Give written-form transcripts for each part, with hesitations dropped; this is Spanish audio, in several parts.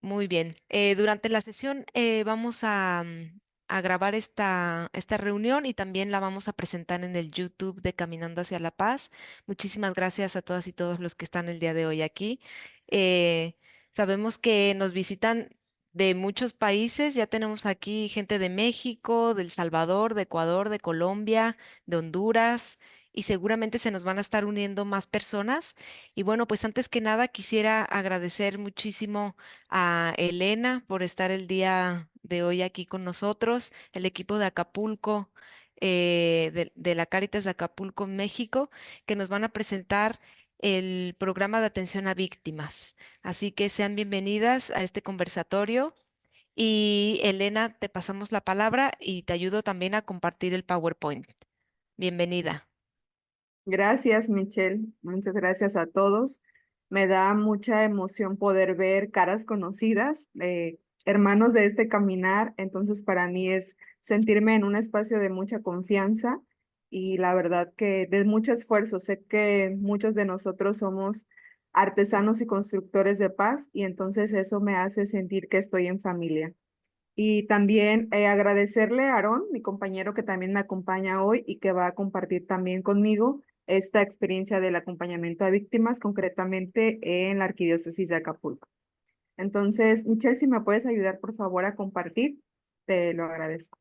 Muy bien. Durante la sesión vamos a grabar esta reunión y también la vamos a presentar en el YouTube de Caminando hacia la Paz. Muchísimas gracias a todas y todos los que están el día de hoy aquí. Eh, Sabemos que nos visitan de muchos países. Ya tenemos aquí gente de México, de El Salvador, de Ecuador, de Colombia, de Honduras y seguramente se nos van a estar uniendo más personas. Y bueno, pues antes que nada quisiera agradecer muchísimo a Elena por estar el día de hoy aquí con nosotros, el equipo de Acapulco, de la Cáritas de Acapulco, México, que nos van a presentar el programa de atención a víctimas. Así que sean bienvenidas a este conversatorio. Y Elena, te pasamos la palabra y te ayudo también a compartir el PowerPoint. Bienvenida. Gracias, Michelle. Muchas gracias a todos. Me da mucha emoción poder ver caras conocidas, hermanos de este caminar. Entonces, para mí es sentirme en un espacio de mucha confianza y la verdad que de mucho esfuerzo. Sé que muchos de nosotros somos artesanos y constructores de paz y entonces eso me hace sentir que estoy en familia. Y también agradecerle a Aarón, mi compañero que también me acompaña hoy y que va a compartir también conmigo esta experiencia del acompañamiento a víctimas, concretamente en la Arquidiócesis de Acapulco. Entonces, Michelle, si me puedes ayudar por favor a compartir, te lo agradezco.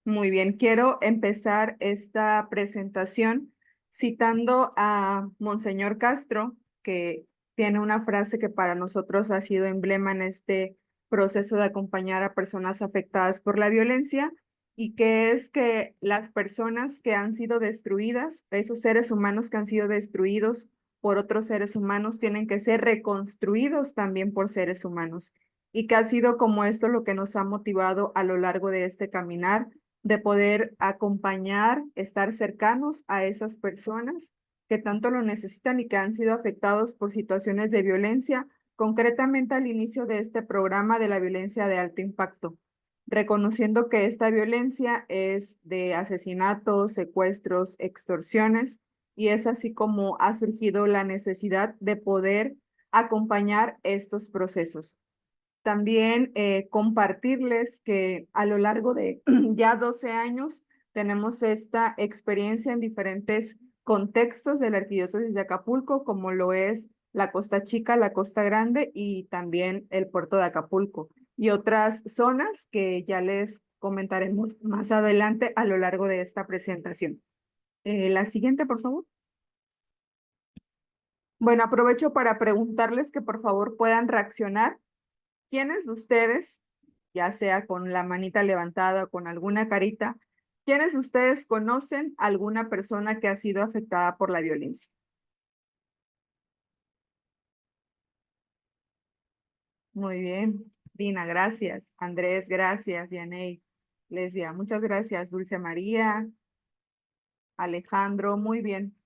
Muy bien, quiero empezar esta presentación citando a Monseñor Castro, que tiene una frase que para nosotros ha sido emblema en este proceso de acompañar a personas afectadas por la violencia, y que es que las personas que han sido destruidas, esos seres humanos que han sido destruidos por otros seres humanos, tienen que ser reconstruidos también por seres humanos, y que ha sido como esto lo que nos ha motivado a lo largo de este caminar de poder acompañar, estar cercanos a esas personas que tanto lo necesitan y que han sido afectados por situaciones de violencia, concretamente al inicio de este programa de la violencia de alto impacto, reconociendo que esta violencia es de asesinatos, secuestros, extorsiones, y es así como ha surgido la necesidad de poder acompañar estos procesos. También compartirles que a lo largo de ya 12 años tenemos esta experiencia en diferentes contextos de la Arquidiócesis de Acapulco, como lo es la Costa Chica, la Costa Grande y también el puerto de Acapulco y otras zonas que ya les comentaremos más adelante a lo largo de esta presentación. La siguiente, por favor. Bueno, aprovecho para preguntarles que por favor puedan reaccionar. ¿Quiénes de ustedes, ya sea con la manita levantada o con alguna carita, quiénes de ustedes conocen a alguna persona que ha sido afectada por la violencia? Muy bien. Dina, gracias. Andrés, gracias. Yaney, Lesbia, muchas gracias. Dulce María, Alejandro, muy bien.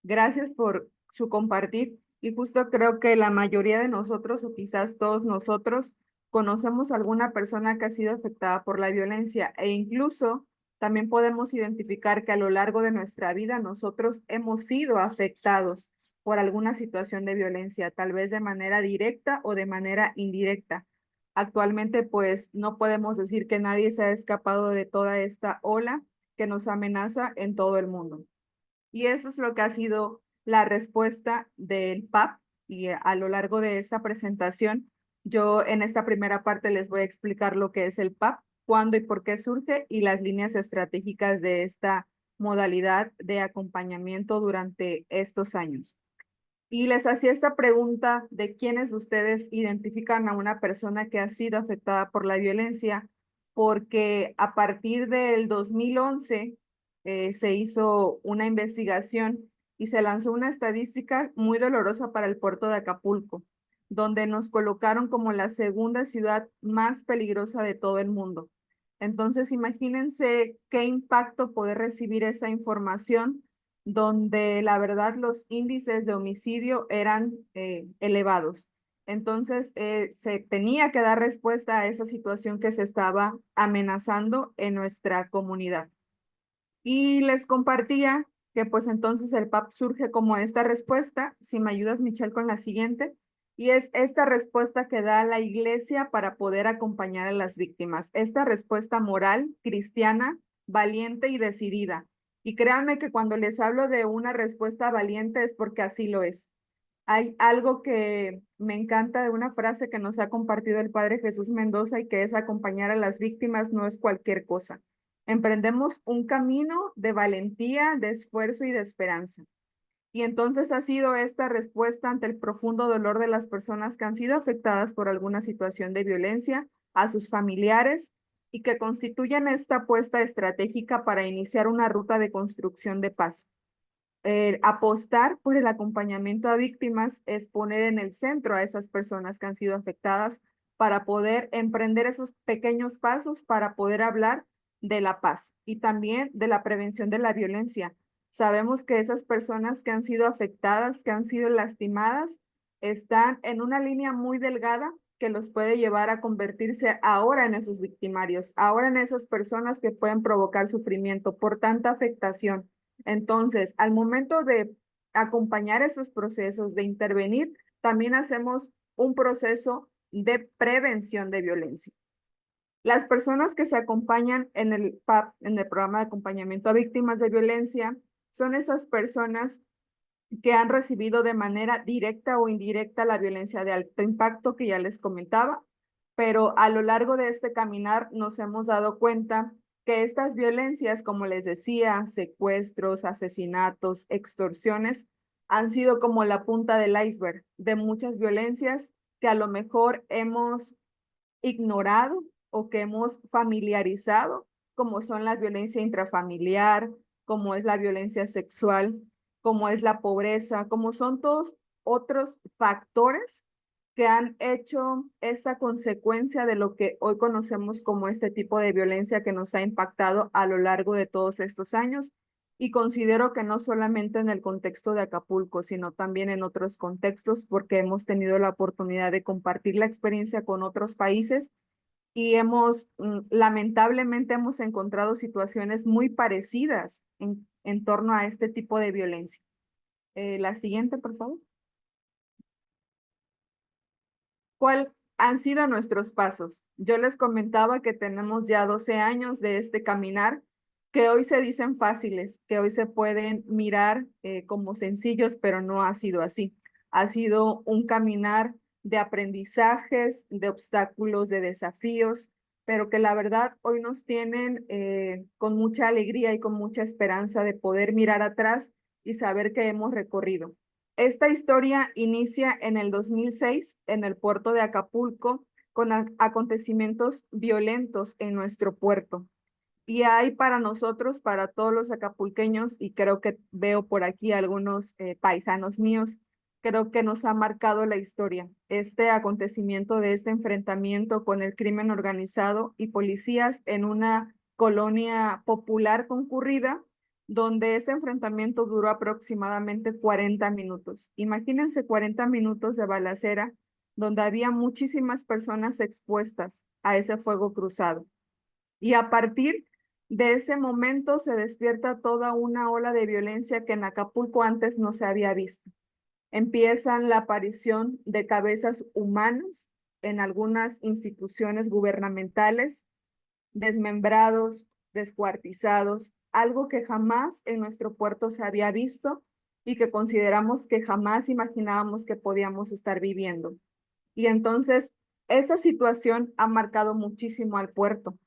Gracias por su compartir. Y justo creo que la mayoría de nosotros, o quizás todos nosotros, conocemos a alguna persona que ha sido afectada por la violencia e incluso también podemos identificar que a lo largo de nuestra vida nosotros hemos sido afectados por alguna situación de violencia, tal vez de manera directa o de manera indirecta. Actualmente, pues no podemos decir que nadie se ha escapado de toda esta ola que nos amenaza en todo el mundo. Y eso es lo que ha sido la respuesta del PAP. Y a lo largo de esta presentación, yo en esta primera parte les voy a explicar lo que es el PAP, cuándo y por qué surge y las líneas estratégicas de esta modalidad de acompañamiento durante estos años. Y les hacía esta pregunta de quiénes de ustedes identifican a una persona que ha sido afectada por la violencia, porque a partir del 2011 se hizo una investigación y se lanzó una estadística muy dolorosa para el puerto de Acapulco, donde nos colocaron como la segunda ciudad más peligrosa de todo el mundo. Entonces, imagínense qué impacto poder recibir esa información donde la verdad los índices de homicidio eran elevados. Entonces, se tenía que dar respuesta a esa situación que se estaba amenazando en nuestra comunidad. Y les compartía que pues entonces el PAP surge como esta respuesta, si me ayudas Michelle con la siguiente, y es esta respuesta que da la iglesia para poder acompañar a las víctimas, esta respuesta moral, cristiana, valiente y decidida. Y créanme que cuando les hablo de una respuesta valiente es porque así lo es. Hay algo que me encanta de una frase que nos ha compartido el Padre Jesús Mendoza y que es acompañar a las víctimas no es cualquier cosa. Emprendemos un camino de valentía, de esfuerzo y de esperanza. Y entonces ha sido esta respuesta ante el profundo dolor de las personas que han sido afectadas por alguna situación de violencia, a sus familiares y que constituyen esta apuesta estratégica para iniciar una ruta de construcción de paz. Apostar por el acompañamiento a víctimas es poner en el centro a esas personas que han sido afectadas para poder emprender esos pequeños pasos para poder hablar de la paz y también de la prevención de la violencia. Sabemos que esas personas que han sido afectadas, que han sido lastimadas, están en una línea muy delgada que los puede llevar a convertirse ahora en esos victimarios, ahora en esas personas que pueden provocar sufrimiento por tanta afectación. Entonces, al momento de acompañar esos procesos, de intervenir, también hacemos un proceso de prevención de violencia. Las personas que se acompañan en el PAP, en el programa de acompañamiento a víctimas de violencia, son esas personas que han recibido de manera directa o indirecta la violencia de alto impacto que ya les comentaba, pero a lo largo de este caminar nos hemos dado cuenta que estas violencias, como les decía, secuestros, asesinatos, extorsiones, han sido como la punta del iceberg de muchas violencias que a lo mejor hemos ignorado o que hemos familiarizado, como son la violencia intrafamiliar, como es la violencia sexual, como es la pobreza, como son todos otros factores que han hecho esa consecuencia de lo que hoy conocemos como este tipo de violencia que nos ha impactado a lo largo de todos estos años. Y considero que no solamente en el contexto de Acapulco, sino también en otros contextos, porque hemos tenido la oportunidad de compartir la experiencia con otros países y lamentablemente hemos encontrado situaciones muy parecidas en torno a este tipo de violencia. La siguiente, por favor. ¿Cuál han sido nuestros pasos? Yo les comentaba que tenemos ya 12 años de este caminar, que hoy se dicen fáciles, que hoy se pueden mirar como sencillos, pero no ha sido así. Ha sido un caminar de aprendizajes, de obstáculos, de desafíos, pero que la verdad hoy nos tienen con mucha alegría y con mucha esperanza de poder mirar atrás y saber que hemos recorrido. Esta historia inicia en el 2006 en el puerto de Acapulco con acontecimientos violentos en nuestro puerto. Y hay para nosotros, para todos los acapulqueños, y creo que veo por aquí algunos paisanos míos, creo que nos ha marcado la historia. Este acontecimiento de este enfrentamiento con el crimen organizado y policías en una colonia popular concurrida donde ese enfrentamiento duró aproximadamente 40 minutos. Imagínense 40 minutos de balacera, donde había muchísimas personas expuestas a ese fuego cruzado. Y a partir de ese momento se despierta toda una ola de violencia que en Acapulco antes no se había visto. Empiezan la aparición de cabezas humanas en algunas instituciones gubernamentales, desmembrados, descuartizados, algo que jamás en nuestro puerto se había visto y que consideramos que jamás imaginábamos que podíamos estar viviendo. Y entonces, esa situación ha marcado muchísimo al puerto.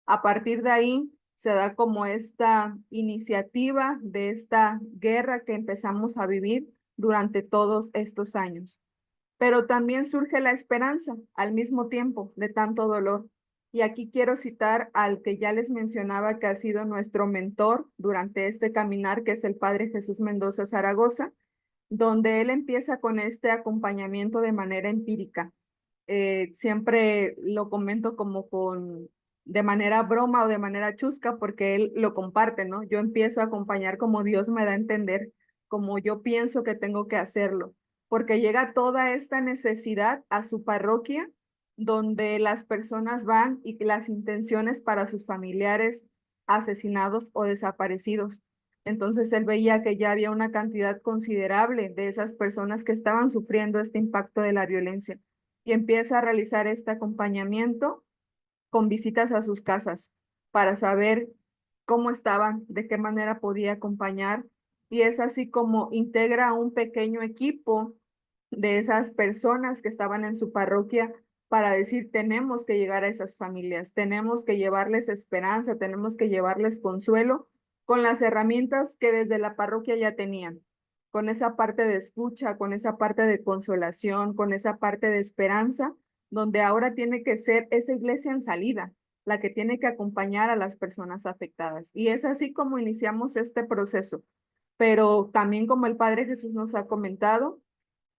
A partir de ahí, se da como esta iniciativa de esta guerra que empezamos a vivir durante todos estos años. Pero también surge la esperanza al mismo tiempo de tanto dolor. Y aquí quiero citar al que ya les mencionaba que ha sido nuestro mentor durante este caminar, que es el Padre Jesús Mendoza Zaragoza, donde él empieza con este acompañamiento de manera empírica. Siempre lo comento como con de manera broma o de manera chusca, porque él lo comparte, ¿no? Yo empiezo a acompañar como Dios me da a entender, como yo pienso que tengo que hacerlo, porque llega toda esta necesidad a su parroquia, donde las personas van y las intenciones para sus familiares asesinados o desaparecidos. Entonces él veía que ya había una cantidad considerable de esas personas que estaban sufriendo este impacto de la violencia y empieza a realizar este acompañamiento con visitas a sus casas para saber cómo estaban, de qué manera podía acompañar. Y es así como integra un pequeño equipo de esas personas que estaban en su parroquia para decir, tenemos que llegar a esas familias, tenemos que llevarles esperanza, tenemos que llevarles consuelo con las herramientas que desde la parroquia ya tenían, con esa parte de escucha, con esa parte de consolación, con esa parte de esperanza, donde ahora tiene que ser esa iglesia en salida, la que tiene que acompañar a las personas afectadas. Y es así como iniciamos este proceso. Pero también como el Padre Jesús nos ha comentado,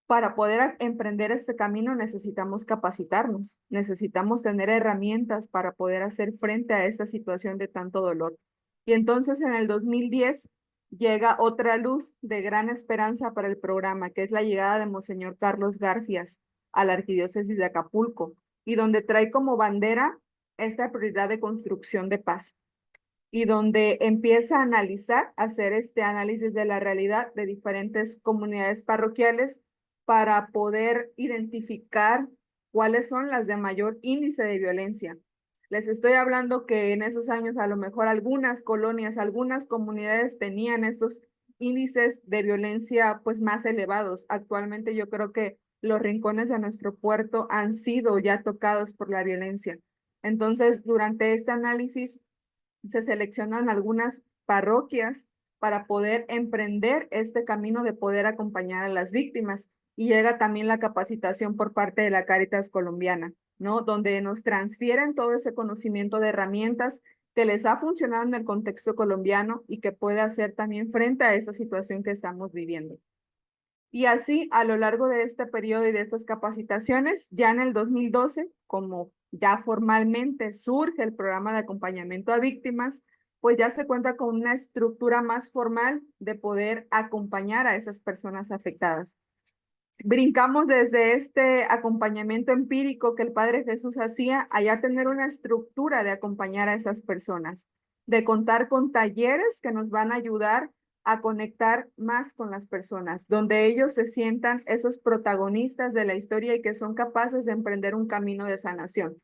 para poder emprender este camino necesitamos capacitarnos, necesitamos tener herramientas para poder hacer frente a esta situación de tanto dolor. Y entonces en el 2010 llega otra luz de gran esperanza para el programa, que es la llegada de Monseñor Carlos Garfias a la Arquidiócesis de Acapulco, y donde trae como bandera esta prioridad de construcción de paz y donde empieza a analizar, hacer este análisis de la realidad de diferentes comunidades parroquiales para poder identificar cuáles son las de mayor índice de violencia. Les estoy hablando que en esos años a lo mejor algunas colonias, algunas comunidades tenían estos índices de violencia pues más elevados. Actualmente yo creo que los rincones de nuestro puerto han sido ya tocados por la violencia. Entonces, durante este análisis se seleccionan algunas parroquias para poder emprender este camino de poder acompañar a las víctimas. Y llega también la capacitación por parte de la Cáritas colombiana, ¿no? Donde nos transfieren todo ese conocimiento de herramientas que les ha funcionado en el contexto colombiano y que puede hacer también frente a esa situación que estamos viviendo. Y así, a lo largo de este periodo y de estas capacitaciones, ya en el 2012, como ya formalmente surge el programa de acompañamiento a víctimas, pues ya se cuenta con una estructura más formal de poder acompañar a esas personas afectadas. Brincamos desde este acompañamiento empírico que el Padre Jesús hacía, allá tener una estructura de acompañar a esas personas, de contar con talleres que nos van a ayudar a conectar más con las personas, donde ellos se sientan esos protagonistas de la historia y que son capaces de emprender un camino de sanación.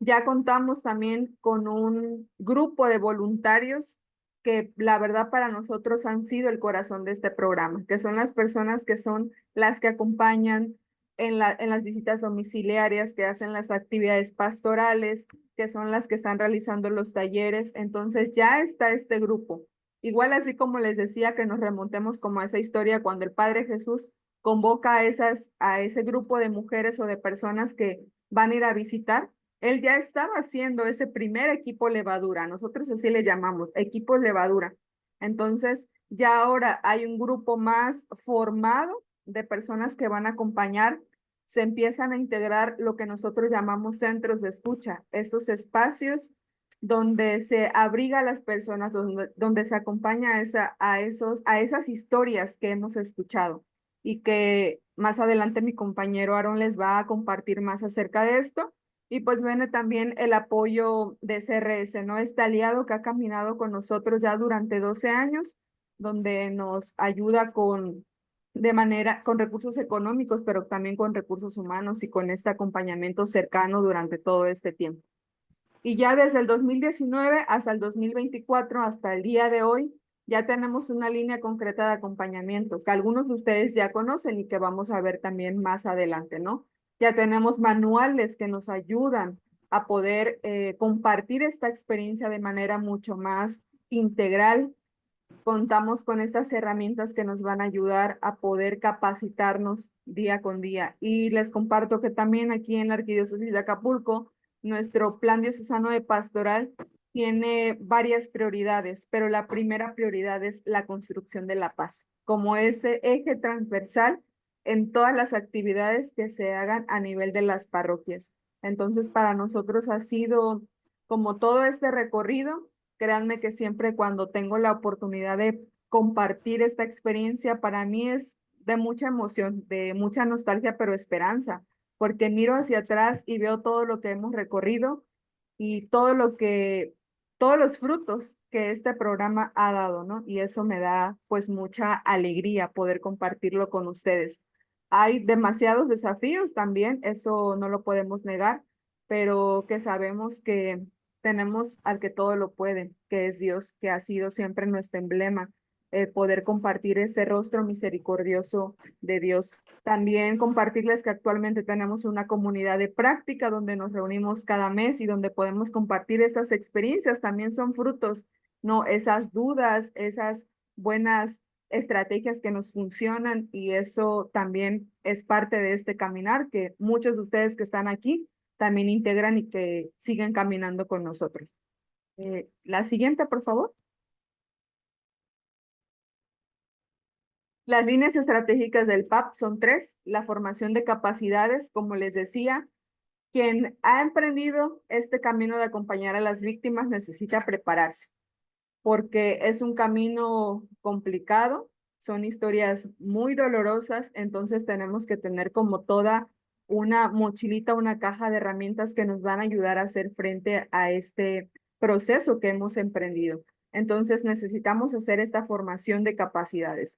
Ya contamos también con un grupo de voluntarios que la verdad para nosotros han sido el corazón de este programa, que son las personas que son las que acompañan en las visitas domiciliarias, que hacen las actividades pastorales, que son las que están realizando los talleres. Entonces ya está este grupo. Igual así como les decía que nos remontemos como a esa historia cuando el Padre Jesús convoca a ese grupo de mujeres o de personas que van a ir a visitar, él ya estaba haciendo ese primer equipo levadura, nosotros así le llamamos, equipo levadura. Entonces, ya ahora hay un grupo más formado de personas que van a acompañar, se empiezan a integrar lo que nosotros llamamos centros de escucha, esos espacios donde se abriga a las personas, donde se acompaña a esas historias que hemos escuchado y que más adelante mi compañero Aaron les va a compartir más acerca de esto. Y pues viene también el apoyo de CRS, ¿no? Este aliado que ha caminado con nosotros ya durante 12 años, donde nos ayuda con recursos económicos, pero también con recursos humanos y con este acompañamiento cercano durante todo este tiempo. Y ya desde el 2019 hasta el 2024, hasta el día de hoy, ya tenemos una línea concreta de acompañamiento que algunos de ustedes ya conocen y que vamos a ver también más adelante, ¿no? Ya tenemos manuales que nos ayudan a poder compartir esta experiencia de manera mucho más integral. Contamos con estas herramientas que nos van a ayudar a poder capacitarnos día con día. Y les comparto que también aquí en la Arquidiócesis de Acapulco, nuestro plan diocesano de pastoral tiene varias prioridades, pero la primera prioridad es la construcción de la paz, como ese eje transversal en todas las actividades que se hagan a nivel de las parroquias. Entonces, para nosotros ha sido como todo este recorrido, créanme que siempre cuando tengo la oportunidad de compartir esta experiencia, para mí es de mucha emoción, de mucha nostalgia, pero esperanza, porque miro hacia atrás y veo todo lo que hemos recorrido y todos los frutos que este programa ha dado, ¿no? Y eso me da pues mucha alegría poder compartirlo con ustedes. Hay demasiados desafíos también, eso no lo podemos negar, pero que sabemos que tenemos al que todo lo puede, que es Dios, que ha sido siempre nuestro emblema, el poder compartir ese rostro misericordioso de Dios. También compartirles que actualmente tenemos una comunidad de práctica donde nos reunimos cada mes y donde podemos compartir esas experiencias. También son frutos, ¿no? Esas dudas, esas buenas estrategias que nos funcionan y eso también es parte de este caminar que muchos de ustedes que están aquí también integran y que siguen caminando con nosotros. La siguiente, por favor. Las líneas estratégicas del PAP son tres: la formación de capacidades, como les decía, quien ha emprendido este camino de acompañar a las víctimas necesita prepararse, porque es un camino complicado, son historias muy dolorosas, entonces tenemos que tener como toda una mochilita, una caja de herramientas que nos van a ayudar a hacer frente a este proceso que hemos emprendido. Entonces necesitamos hacer esta formación de capacidades.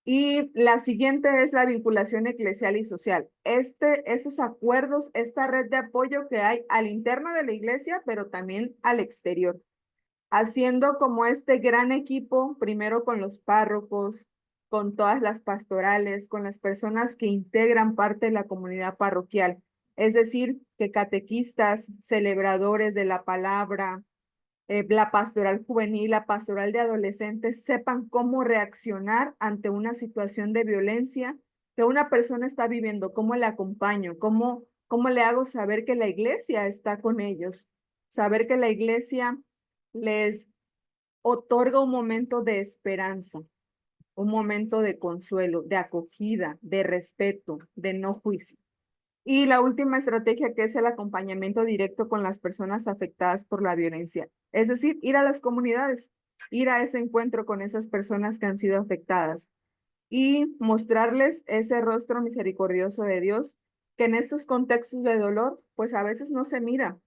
Y la siguiente es la vinculación eclesial y social. Esos acuerdos, esta red de apoyo que hay al interno de la iglesia, pero también al exterior, haciendo como este gran equipo, primero con los párrocos, con todas las pastorales, con las personas que integran parte de la comunidad parroquial. Es decir, que catequistas, celebradores de la palabra, la pastoral juvenil, la pastoral de adolescentes, sepan cómo reaccionar ante una situación de violencia que una persona está viviendo, cómo le acompaño, cómo le hago saber que la iglesia está con ellos, saber que la iglesia les otorga un momento de esperanza, un momento de consuelo, de acogida, de respeto, de no juicio. Y la última estrategia, que es el acompañamiento directo con las personas afectadas por la violencia. Es decir, ir a las comunidades, ir a ese encuentro con esas personas que han sido afectadas y mostrarles ese rostro misericordioso de Dios que en estos contextos de dolor, pues a veces no se mira.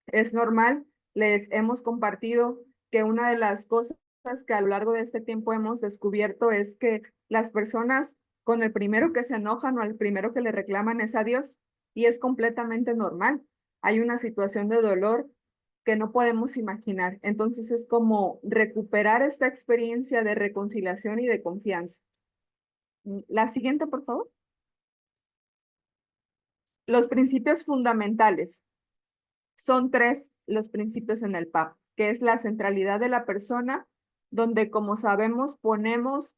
Es normal, les hemos compartido que una de las cosas que a lo largo de este tiempo hemos descubierto es que las personas con el primero que se enojan o al primero que le reclaman es a Dios y es completamente normal. Hay una situación de dolor que no podemos imaginar. Entonces es como recuperar esta experiencia de reconciliación y de confianza. La siguiente, por favor. Los principios fundamentales. Son tres los principios en el PAP, que es la centralidad de la persona, donde, como sabemos, ponemos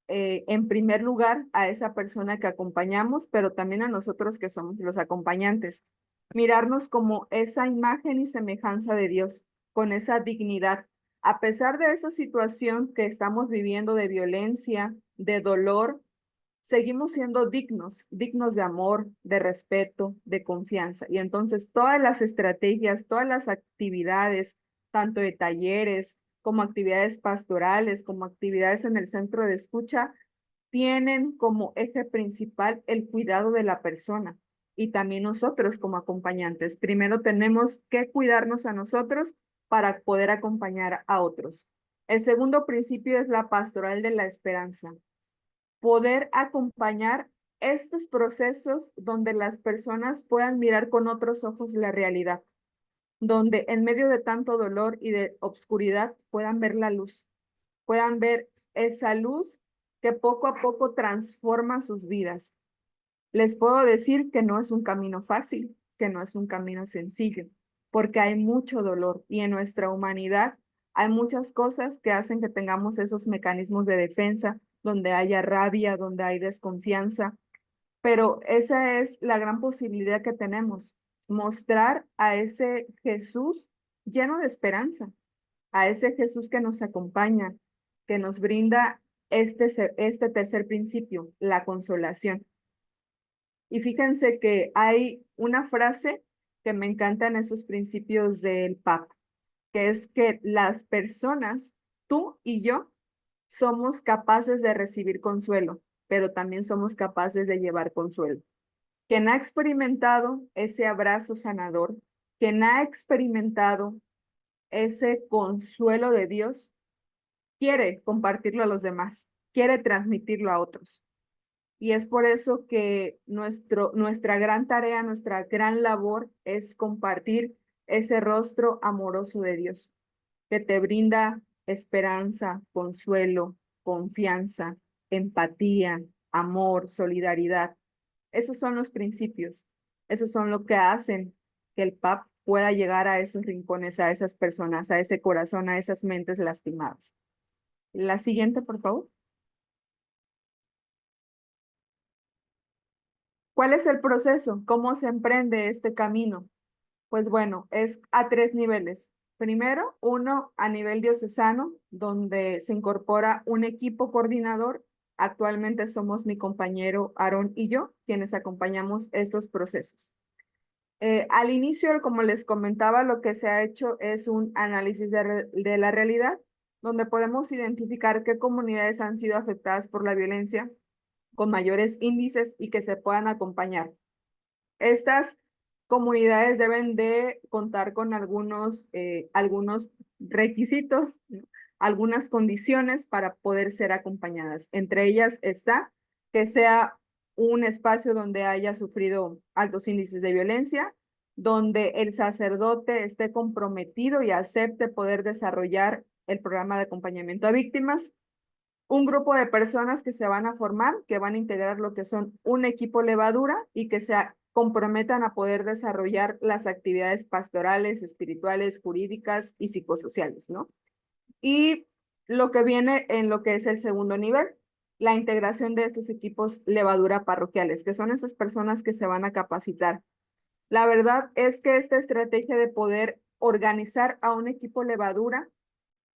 en primer lugar a esa persona que acompañamos, pero también a nosotros que somos los acompañantes. Mirarnos como esa imagen y semejanza de Dios, con esa dignidad. A pesar de esa situación que estamos viviendo de violencia, de dolor, seguimos siendo dignos, dignos de amor, de respeto, de confianza. Y entonces todas las estrategias, todas las actividades, tanto de talleres como actividades pastorales, como actividades en el centro de escucha, tienen como eje principal el cuidado de la persona. Y también nosotros como acompañantes, primero tenemos que cuidarnos a nosotros para poder acompañar a otros. El segundo principio es la pastoral de la esperanza, poder acompañar estos procesos donde las personas puedan mirar con otros ojos la realidad, donde en medio de tanto dolor y de obscuridad puedan ver la luz, puedan ver esa luz que poco a poco transforma sus vidas. Les puedo decir que no es un camino fácil, que no es un camino sencillo, porque hay mucho dolor y en nuestra humanidad hay muchas cosas que hacen que tengamos esos mecanismos de defensa, donde haya rabia, donde hay desconfianza, pero esa es la gran posibilidad que tenemos, mostrar a ese Jesús lleno de esperanza, a ese Jesús que nos acompaña, que nos brinda este tercer principio, la consolación. Y fíjense que hay una frase que me encantan esos principios del PAP, que es que las personas, tú y yo, somos capaces de recibir consuelo, pero también somos capaces de llevar consuelo. Quien ha experimentado ese abrazo sanador, quien ha experimentado ese consuelo de Dios, quiere compartirlo a los demás, quiere transmitirlo a otros. Y es por eso que nuestra gran tarea, nuestra gran labor es compartir ese rostro amoroso de Dios, que te brinda esperanza, consuelo, confianza, empatía, amor, solidaridad. Esos son los principios. Esos son lo que hacen que el PAP pueda llegar a esos rincones, a esas personas, a ese corazón, a esas mentes lastimadas. La siguiente, por favor. ¿Cuál es el proceso? ¿Cómo se emprende este camino? Pues bueno, es a tres niveles. Primero, uno a nivel diocesano, donde se incorpora un equipo coordinador. Actualmente somos mi compañero Aarón y yo, quienes acompañamos estos procesos. Al inicio, como les comentaba, lo que se ha hecho es un análisis de la realidad, donde podemos identificar qué comunidades han sido afectadas por la violencia con mayores índices y que se puedan acompañar. Estas comunidades deben de contar con algunos requisitos, ¿no? Algunas condiciones para poder ser acompañadas. Entre ellas está que sea un espacio donde haya sufrido altos índices de violencia, donde el sacerdote esté comprometido y acepte poder desarrollar el programa de acompañamiento a víctimas, un grupo de personas que se van a formar, que van a integrar lo que son un equipo levadura y que se comprometan a poder desarrollar las actividades pastorales, espirituales, jurídicas y psicosociales, ¿no? Y lo que viene en lo que es el segundo nivel, la integración de estos equipos levadura parroquiales, que son esas personas que se van a capacitar. La verdad es que esta estrategia de poder organizar a un equipo levadura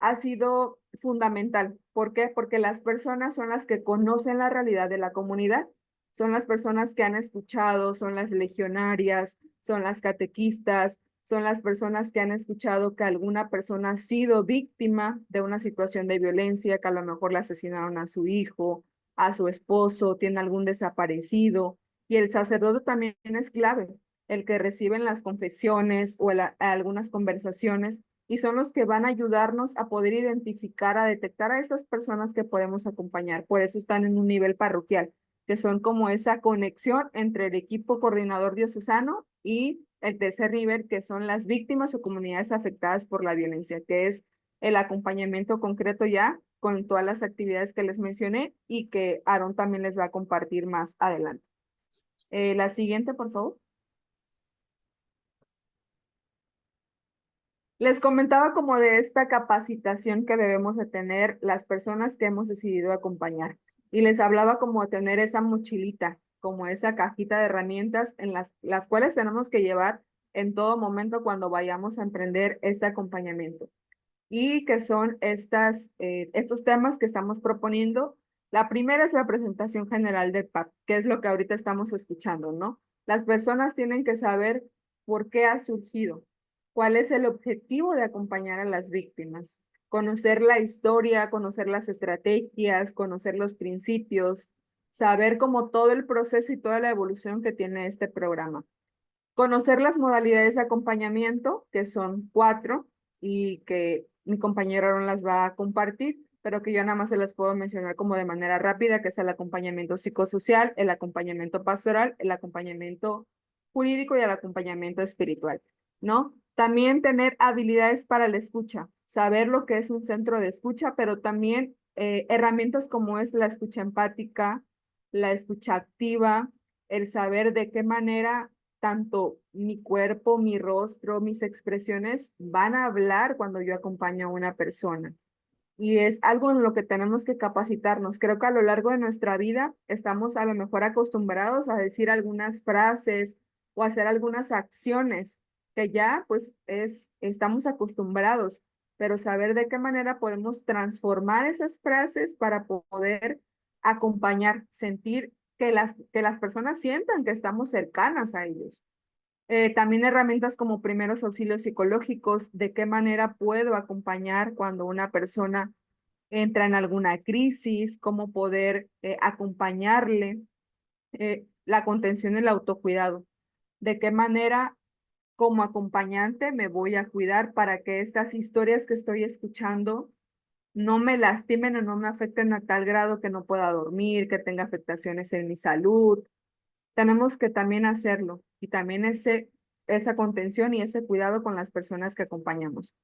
ha sido fundamental. ¿Por qué? Porque las personas son las que conocen la realidad de la comunidad, son las personas que han escuchado, son las legionarias, son las catequistas, son las personas que han escuchado que alguna persona ha sido víctima de una situación de violencia, que a lo mejor le asesinaron a su hijo, a su esposo, tiene algún desaparecido. Y el sacerdote también es clave, el que reciben las confesiones o algunas conversaciones y son los que van a ayudarnos a poder identificar, a detectar a estas personas que podemos acompañar. Por eso están en un nivel parroquial, que son como esa conexión entre el equipo coordinador diocesano y el tercer nivel, que son las víctimas o comunidades afectadas por la violencia, que es el acompañamiento concreto ya con todas las actividades que les mencioné y que Aarón también les va a compartir más adelante. La siguiente, por favor. Les comentaba como de esta capacitación que debemos de tener las personas que hemos decidido acompañar. Y les hablaba como de tener esa mochilita, como esa cajita de herramientas en las cuales tenemos que llevar en todo momento cuando vayamos a emprender este acompañamiento. Y que son estos temas que estamos proponiendo. La primera es la presentación general del PAP, que es lo que ahorita estamos escuchando, ¿no? Las personas tienen que saber por qué ha surgido, cuál es el objetivo de acompañar a las víctimas, conocer la historia, conocer las estrategias, conocer los principios, saber como todo el proceso y toda la evolución que tiene este programa. Conocer las modalidades de acompañamiento, que son 4 y que mi compañero Aaron las va a compartir, pero que yo nada más se las puedo mencionar como de manera rápida, que es el acompañamiento psicosocial, el acompañamiento pastoral, el acompañamiento jurídico y el acompañamiento espiritual, ¿no? También tener habilidades para la escucha, saber lo que es un centro de escucha, pero también herramientas como es la escucha empática, la escucha activa, el saber de qué manera tanto mi cuerpo, mi rostro, mis expresiones van a hablar cuando yo acompaño a una persona. Y es algo en lo que tenemos que capacitarnos. Creo que a lo largo de nuestra vida estamos a lo mejor acostumbrados a decir algunas frases o hacer algunas acciones que ya pues estamos acostumbrados, pero saber de qué manera podemos transformar esas frases para poder acompañar, sentir que las personas sientan que estamos cercanas a ellos. También herramientas como primeros auxilios psicológicos, de qué manera puedo acompañar cuando una persona entra en alguna crisis, cómo poder acompañarle, la contención y el autocuidado, de qué manera como acompañante me voy a cuidar para que estas historias que estoy escuchando no me lastimen o no me afecten a tal grado que no pueda dormir, que tenga afectaciones en mi salud. Tenemos que también hacerlo y también esa contención y ese cuidado con las personas que acompañamos.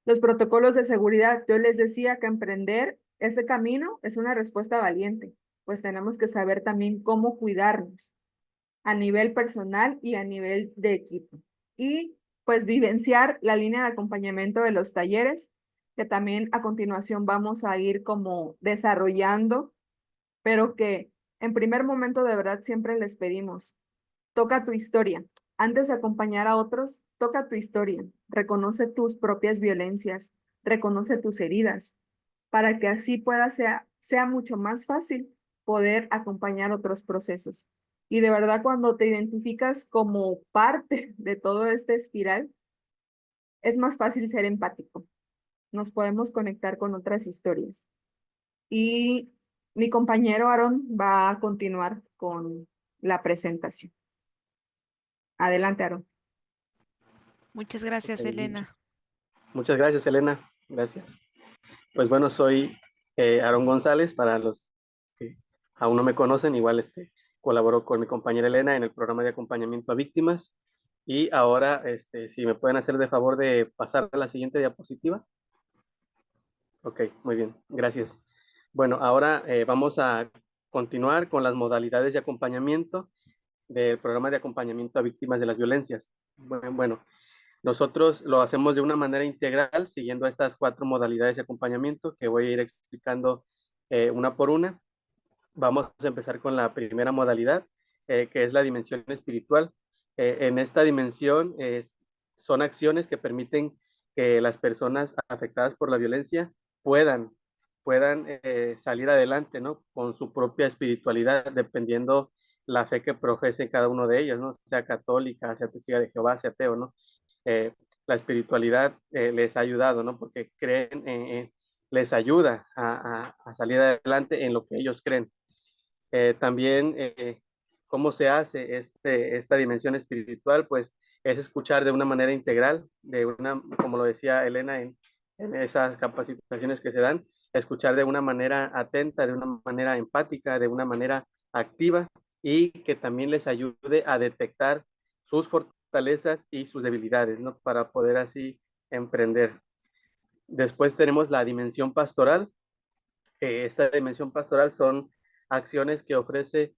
Los protocolos de seguridad, yo les decía que emprender ese camino es una respuesta valiente, pues tenemos que saber también cómo cuidarnos a nivel personal y a nivel de equipo. Y pues vivenciar la línea de acompañamiento de los talleres, que también a continuación vamos a ir como desarrollando, pero que en primer momento de verdad siempre les pedimos, toca tu historia. Antes de acompañar a otros, toca tu historia. Reconoce tus propias violencias, reconoce tus heridas, para que así sea mucho más fácil poder acompañar otros procesos. Y de verdad, cuando te identificas como parte de todo este espiral, es más fácil ser empático. Nos podemos conectar con otras historias. Y mi compañero Aaron va a continuar con la presentación. Adelante, Aaron. Muchas Ok, gracias, Elena. muchas gracias, Elena. Gracias. Pues bueno, soy Aarón González. Para los que aún no me conocen, igual colaboro con mi compañera Elena en el programa de acompañamiento a víctimas. Y ahora, si me pueden hacer de favor de pasar a la siguiente diapositiva. Ok, muy bien, gracias. Bueno, ahora vamos a continuar con las modalidades de acompañamiento del programa de acompañamiento a víctimas de las violencias. Bueno, nosotros lo hacemos de una manera integral, siguiendo estas 4 modalidades de acompañamiento que voy a ir explicando una por una. Vamos a empezar con la primera modalidad, que es la dimensión espiritual. En esta dimensión son acciones que permiten que las personas afectadas por la violencia puedan, puedan salir adelante, ¿no? Con su propia espiritualidad, dependiendo la fe que profese cada uno de ellos, ¿no? Sea católica, sea testiga de Jehová, sea ateo, ¿no? La espiritualidad les ha ayudado, ¿no? Porque creen, les ayuda a salir adelante en lo que ellos creen. También, ¿cómo se hace esta dimensión espiritual? Pues es escuchar de una manera integral, como lo decía Elena en esas capacitaciones que se dan, escuchar de una manera atenta, de una manera empática, de una manera activa y que también les ayude a detectar sus fortalezas y sus debilidades, ¿no? Para poder así emprender. Después tenemos la dimensión pastoral. Esta dimensión pastoral son acciones que ofrece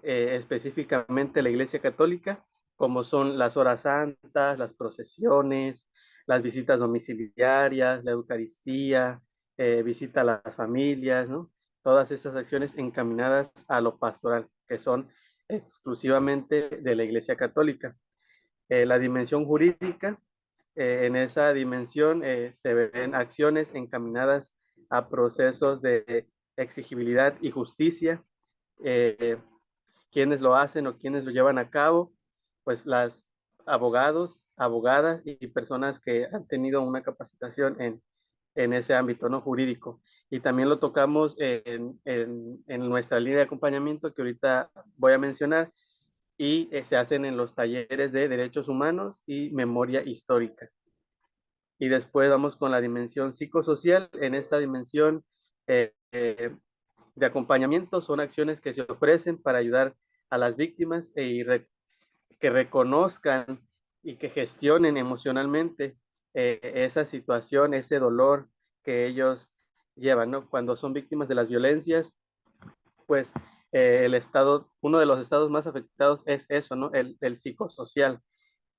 específicamente la Iglesia Católica, como son las horas santas, las procesiones, las visitas domiciliarias, la Eucaristía, visita a las familias, ¿no? Todas esas acciones encaminadas a lo pastoral, que son exclusivamente de la Iglesia Católica. La dimensión jurídica, en esa dimensión se ven acciones encaminadas a procesos de exigibilidad y justicia. Eh, quienes lo hacen o quienes lo llevan a cabo, pues las abogados, abogadas y personas que han tenido una capacitación en ese ámbito no jurídico. Y también lo tocamos en nuestra línea de acompañamiento que ahorita voy a mencionar y se hacen en los talleres de derechos humanos y memoria histórica. Y después vamos con la dimensión psicosocial. En esta dimensión de acompañamiento son acciones que se ofrecen para ayudar a las víctimas que reconozcan y que gestionen emocionalmente esa situación, ese dolor que ellos llevan, ¿no? Cuando son víctimas de las violencias, pues el estado, uno de los estados más afectados es eso, ¿no? El psicosocial.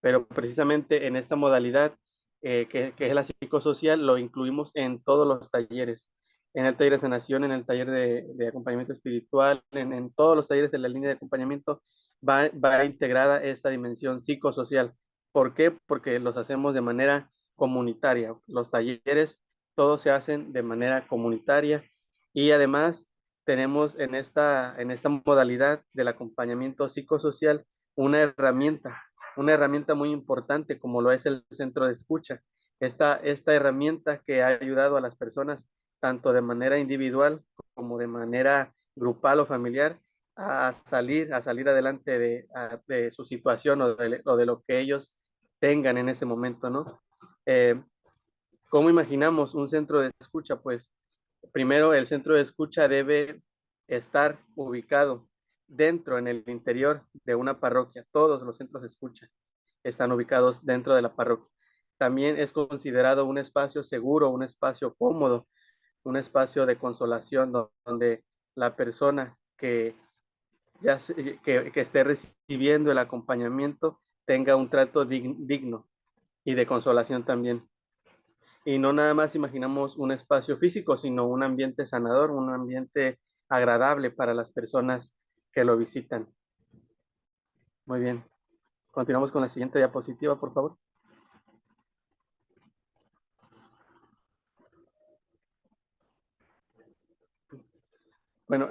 Pero precisamente en esta modalidad, que es la psicosocial, lo incluimos en todos los talleres. En el taller de sanación, en el taller de acompañamiento espiritual, en todos los talleres de la línea de acompañamiento, va integrada esta dimensión psicosocial. ¿Por qué? Porque los hacemos de manera comunitaria. Los talleres, todos se hacen de manera comunitaria y además tenemos en esta modalidad del acompañamiento psicosocial una herramienta una herramienta muy importante como lo es el centro de escucha. Esta herramienta que ha ayudado a las personas, tanto de manera individual como de manera grupal o familiar, a salir adelante de su situación o de lo que ellos tengan en ese momento, ¿no? ¿Cómo imaginamos un centro de escucha? Pues primero el centro de escucha debe estar ubicado dentro, en el interior de una parroquia. Todos los centros de escucha están ubicados dentro de la parroquia. También es considerado un espacio seguro, un espacio cómodo, un espacio de consolación donde la persona que esté recibiendo el acompañamiento tenga un trato digno y de consolación también. Y no nada más imaginamos un espacio físico, sino un ambiente sanador, un ambiente agradable para las personas que lo visitan. Muy bien. Continuamos con la siguiente diapositiva, por favor. Bueno,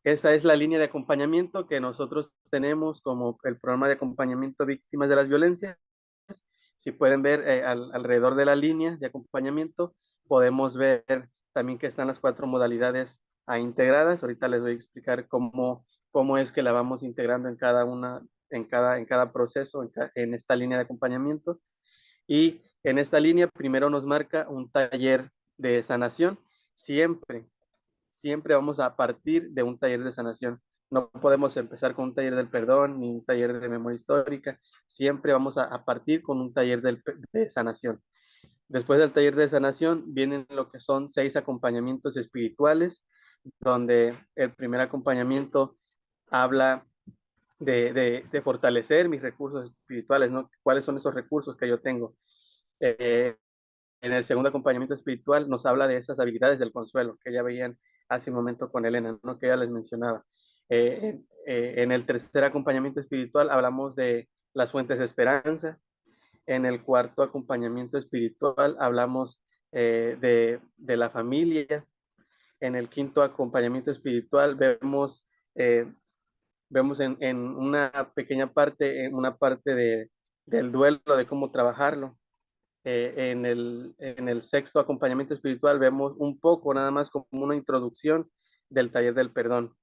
esa es la línea de acompañamiento que nosotros tenemos como el programa de acompañamiento a víctimas de las violencias. Si pueden ver alrededor de la línea de acompañamiento, podemos ver también que están las 4 modalidades integradas. Ahorita les voy a explicar cómo es que la vamos integrando en cada una, en cada proceso, en esta línea de acompañamiento. Y en esta línea primero nos marca un taller de sanación. Siempre vamos a partir de un taller de sanación. No podemos empezar con un taller del perdón ni un taller de memoria histórica. Siempre vamos a partir con un taller de sanación. Después del taller de sanación vienen lo que son 6 acompañamientos espirituales, donde el primer acompañamiento habla de fortalecer mis recursos espirituales, ¿no? ¿Cuáles son esos recursos que yo tengo? En el segundo acompañamiento espiritual nos habla de esas habilidades del consuelo que ya veían hace un momento con Elena, ¿no? Que ya les mencionaba. En el tercer acompañamiento espiritual hablamos de las fuentes de esperanza. En el cuarto acompañamiento espiritual hablamos de la familia. En el quinto acompañamiento espiritual vemos en una pequeña parte, en una parte del duelo, de cómo trabajarlo. En el sexto acompañamiento espiritual vemos un poco, nada más como una introducción del taller del perdón.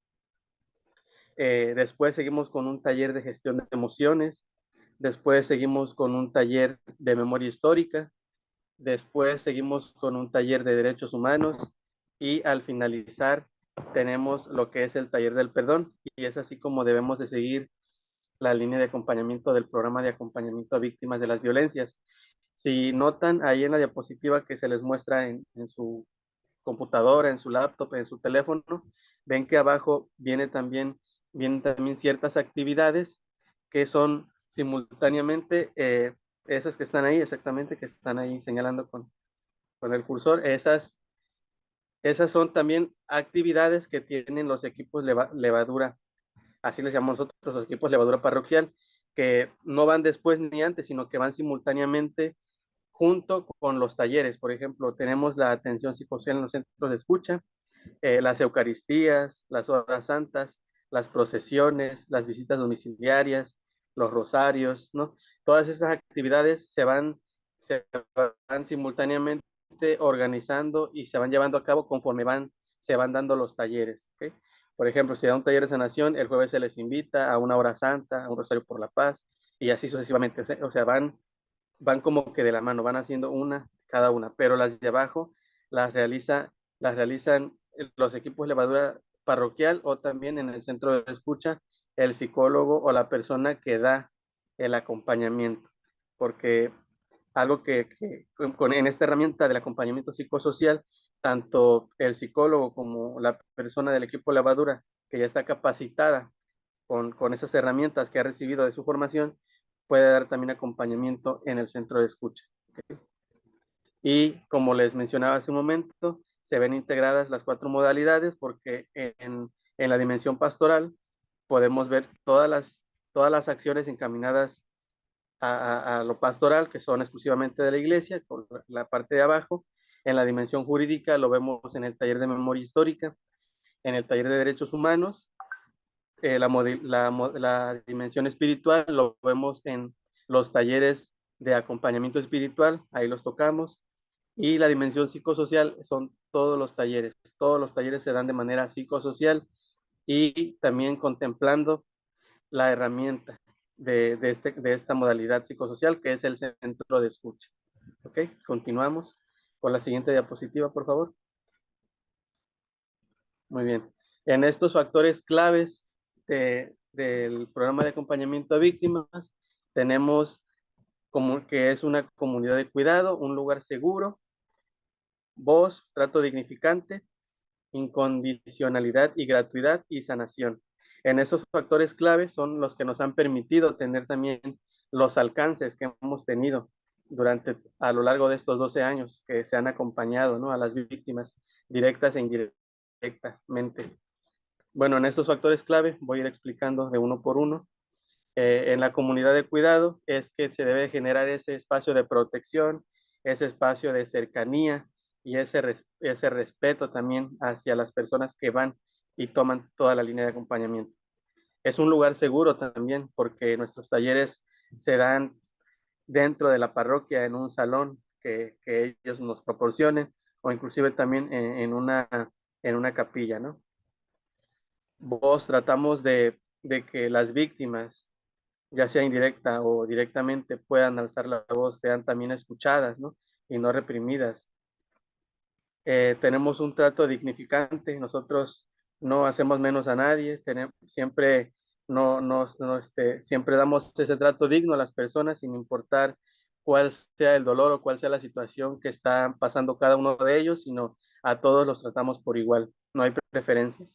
Después seguimos con un taller de gestión de emociones. Después seguimos con un taller de memoria histórica. Después seguimos con un taller de derechos humanos. Y al finalizar tenemos lo que es el taller del perdón. Y es así como debemos de seguir la línea de acompañamiento del programa de acompañamiento a víctimas de las violencias. Si notan ahí en la diapositiva que se les muestra en su computadora, en su laptop, en su teléfono, ven que abajo vienen también ciertas actividades que son simultáneamente esas que están ahí, exactamente, que están ahí señalando con el cursor. Esas son también actividades que tienen los equipos levadura, así les llamamos nosotros, los equipos levadura parroquial, que no van después ni antes, sino que van simultáneamente junto con los talleres. Por ejemplo, tenemos la atención psicosocial en los centros de escucha, las Eucaristías, las horas santas, las procesiones, las visitas domiciliarias, los rosarios, ¿no? Todas esas actividades se van simultáneamente organizando y se van llevando a cabo conforme se van dando los talleres. ¿Okay? Por ejemplo, si da un taller de sanación, el jueves se les invita a una hora santa, a un rosario por la paz, y así sucesivamente. O sea, van como que de la mano, van haciendo una cada una, pero las de abajo las realizan los equipos de levadura parroquial o también en el centro de escucha el psicólogo o la persona que da el acompañamiento, porque algo en esta herramienta del acompañamiento psicosocial, tanto el psicólogo como la persona del equipo de levadura que ya está capacitada con esas herramientas que ha recibido de su formación, puede dar también acompañamiento en el centro de escucha. ¿Okay? Y como les mencionaba hace un momento, se ven integradas las 4 modalidades porque en la dimensión pastoral podemos ver todas las acciones encaminadas a lo pastoral, que son exclusivamente de la iglesia, por la parte de abajo. En la dimensión jurídica lo vemos en el taller de memoria histórica, en el taller de derechos humanos la dimensión espiritual lo vemos en los talleres de acompañamiento espiritual, ahí los tocamos. Y la dimensión psicosocial son todos los talleres se dan de manera psicosocial y también contemplando la herramienta de esta modalidad psicosocial que es el centro de escucha. Ok, continuamos con la siguiente diapositiva, por favor. Muy bien. En estos factores claves del programa de acompañamiento a víctimas, tenemos como que es una comunidad de cuidado, un lugar seguro, voz, trato dignificante, incondicionalidad y gratuidad y sanación. En esos factores claves son los que nos han permitido tener también los alcances que hemos tenido a lo largo de estos 12 años que se han acompañado, ¿no?, a las víctimas directas e indirectamente. Bueno, en estos factores clave voy a ir explicando de uno por uno. En la comunidad de cuidado es que se debe generar ese espacio de protección, ese espacio de cercanía y ese respeto también hacia las personas que van y toman toda la línea de acompañamiento. Es un lugar seguro también porque nuestros talleres se dan dentro de la parroquia en un salón que ellos nos proporcionen o inclusive también en una capilla, ¿no? Vos tratamos de que las víctimas, ya sea indirecta o directamente, puedan alzar la voz, sean también escuchadas, ¿no?, y no reprimidas. Tenemos un trato dignificante, nosotros no hacemos menos a nadie, siempre, siempre damos ese trato digno a las personas sin importar cuál sea el dolor o cuál sea la situación que está pasando cada uno de ellos, sino a todos los tratamos por igual, no hay preferencias.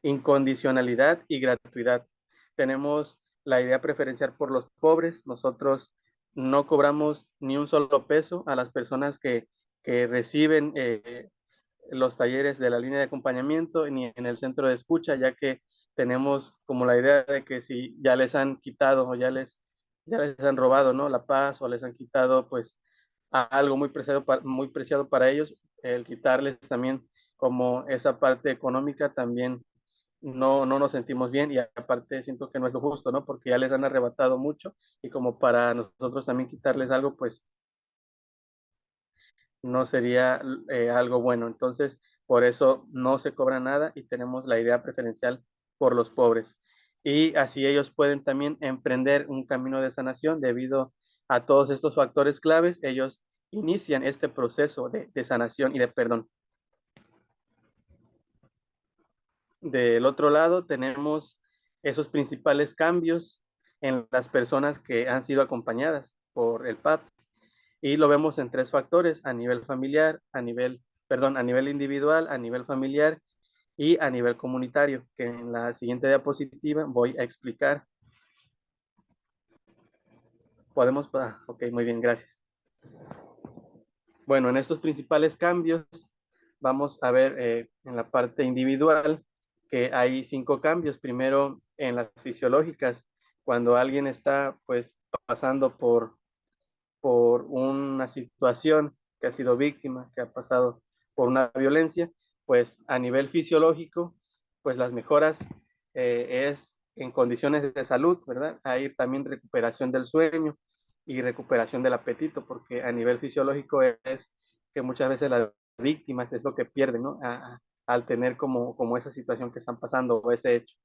Incondicionalidad y gratuidad. Tenemos la idea preferencial por los pobres. Nosotros no cobramos ni un solo peso a las personas que reciben los talleres de la línea de acompañamiento ni en el centro de escucha, ya que tenemos como la idea de que si ya les han quitado o ya les han robado, ¿no?, la paz, o les han quitado pues algo muy preciado para ellos, el quitarles también como esa parte económica también no nos sentimos bien, y aparte siento que no es lo justo, ¿no? Porque ya les han arrebatado mucho y como para nosotros también quitarles algo, pues no sería algo bueno. Entonces, por eso no se cobra nada y tenemos la idea preferencial por los pobres. Y así ellos pueden también emprender un camino de sanación debido a todos estos factores claves. Ellos inician este proceso de sanación y de perdón. Del otro lado tenemos esos principales cambios en las personas que han sido acompañadas por el PAP y lo vemos en tres factores: a nivel familiar, a nivel individual, a nivel familiar y a nivel comunitario, que en la siguiente diapositiva voy a explicar. Ok, muy bien, gracias. Bueno, en estos principales cambios vamos a ver en la parte individual que hay 5 cambios. Primero, en las fisiológicas, cuando alguien está pues pasando por una situación, que ha sido víctima, que ha pasado por una violencia, pues a nivel fisiológico, pues las mejoras es en condiciones de salud, ¿verdad? Hay también recuperación del sueño y recuperación del apetito, porque a nivel fisiológico es que muchas veces las víctimas es lo que pierden, ¿no? Al tener como esa situación que están pasando o ese hecho.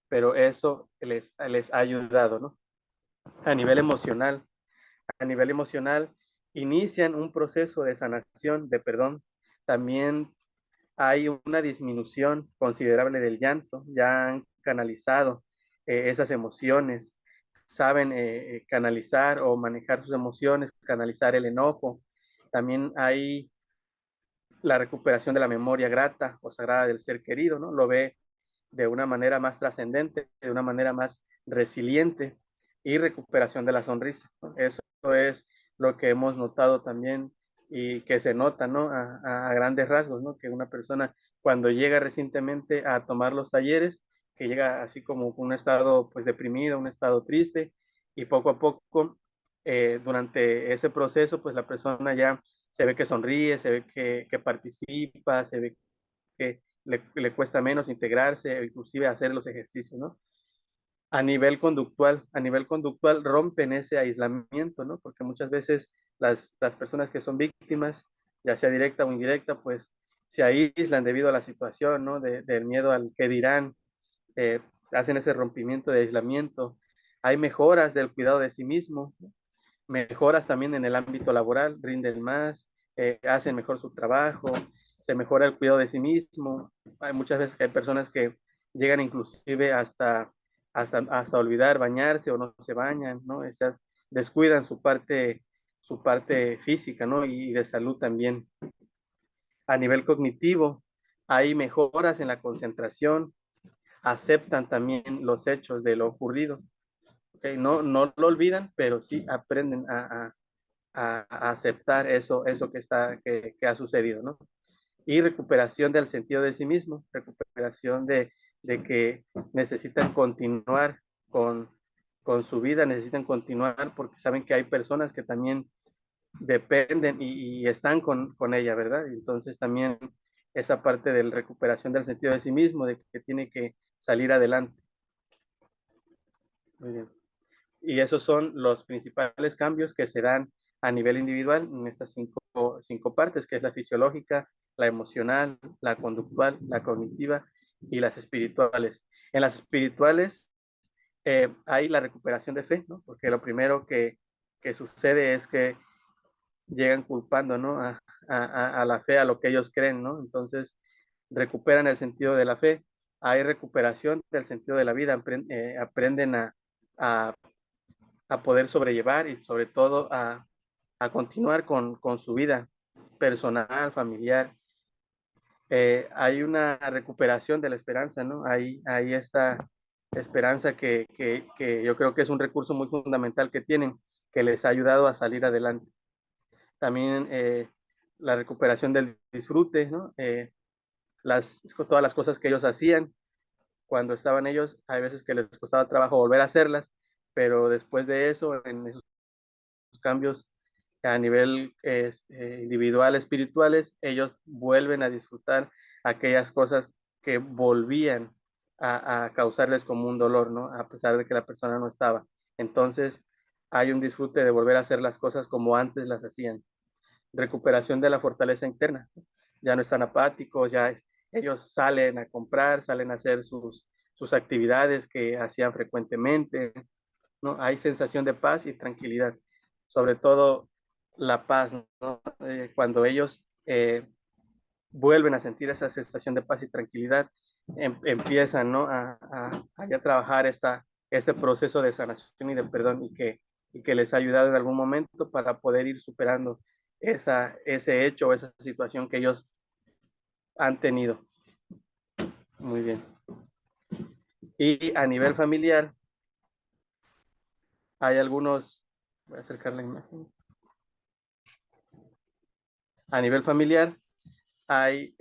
Pero eso les ha ayudado, ¿no? A nivel emocional, inician un proceso de sanación, de perdón. También hay una disminución considerable del llanto, ya han canalizado esas emociones, saben canalizar o manejar sus emociones, canalizar el enojo. También hay la recuperación de la memoria grata o sagrada del ser querido, ¿no? Lo ve de una manera más trascendente, de una manera más resiliente, y recuperación de la sonrisa, ¿no? Eso es lo que hemos notado también y que se nota, ¿no? A grandes rasgos, ¿no? Que una persona cuando llega recientemente a tomar los talleres, que llega así como un estado pues deprimido, un estado triste, y poco a poco durante ese proceso pues la persona ya se ve que sonríe, se ve que participa, se ve le cuesta menos integrarse o inclusive hacer los ejercicios, ¿no? A nivel conductual rompen ese aislamiento, ¿no? Porque muchas veces las personas que son víctimas, ya sea directa o indirecta, pues se aíslan debido a la situación, ¿no? Del miedo al que dirán, eh, hacen ese rompimiento de aislamiento. Hay mejoras del cuidado de sí mismo, ¿no? Mejoras también en el ámbito laboral, rinden más, hacen mejor su trabajo, se mejora el cuidado de sí mismo. Hay muchas veces que hay personas que llegan inclusive hasta olvidar bañarse o no se bañan, ¿no? O sea, descuidan su parte física, ¿no? Y de salud también. A nivel cognitivo, hay mejoras en la concentración, aceptan también los hechos de lo ocurrido. ¿Okay? No lo olvidan, pero sí aprenden a aceptar eso que ha sucedido, ¿no? Y recuperación del sentido de sí mismo, recuperación de que necesitan continuar con, con su vida, necesitan continuar porque saben que hay personas que también dependen y están con ella, ¿verdad? Entonces también esa parte de la recuperación del sentido de sí mismo, de que tiene que salir adelante. Muy bien. Y esos son los principales cambios que se dan a nivel individual en estas cinco partes, que es la fisiológica, la emocional, la conductual, la cognitiva y las espirituales. En las espirituales hay la recuperación de fe, ¿no? Porque lo primero que sucede es que llegan culpando, ¿no? A la fe, a lo que ellos creen, ¿no? Entonces recuperan el sentido de la fe. Hay recuperación del sentido de la vida, aprenden a a poder sobrellevar y sobre todo a continuar con su vida personal, familiar. Hay una recuperación de la esperanza, ¿no? Hay esta esperanza que yo creo que es un recurso muy fundamental que tienen, que les ha ayudado a salir adelante. También la recuperación del disfrute, ¿no? Todas las cosas que ellos hacían cuando estaban ellos, hay veces que les costaba trabajo volver a hacerlas, pero después de eso, en esos cambios a nivel individual, espirituales, ellos vuelven a disfrutar aquellas cosas que volvían a causarles como un dolor, ¿no? A pesar de que la persona no estaba. Entonces, hay un disfrute de volver a hacer las cosas como antes las hacían. Recuperación de la fortaleza interna. Ya no están apáticos, ellos salen a comprar, salen a hacer sus actividades que hacían frecuentemente, ¿no? Hay sensación de paz y tranquilidad, sobre todo la paz, ¿no? Cuando ellos vuelven a sentir esa sensación de paz y tranquilidad, empiezan, ¿no? a trabajar este proceso de sanación y de perdón y que les ha ayudado en algún momento para poder ir superando ese hecho o esa situación que ellos han tenido. Muy bien. Y a nivel familiar, hay algunos, voy a acercar la imagen. A nivel familiar, hay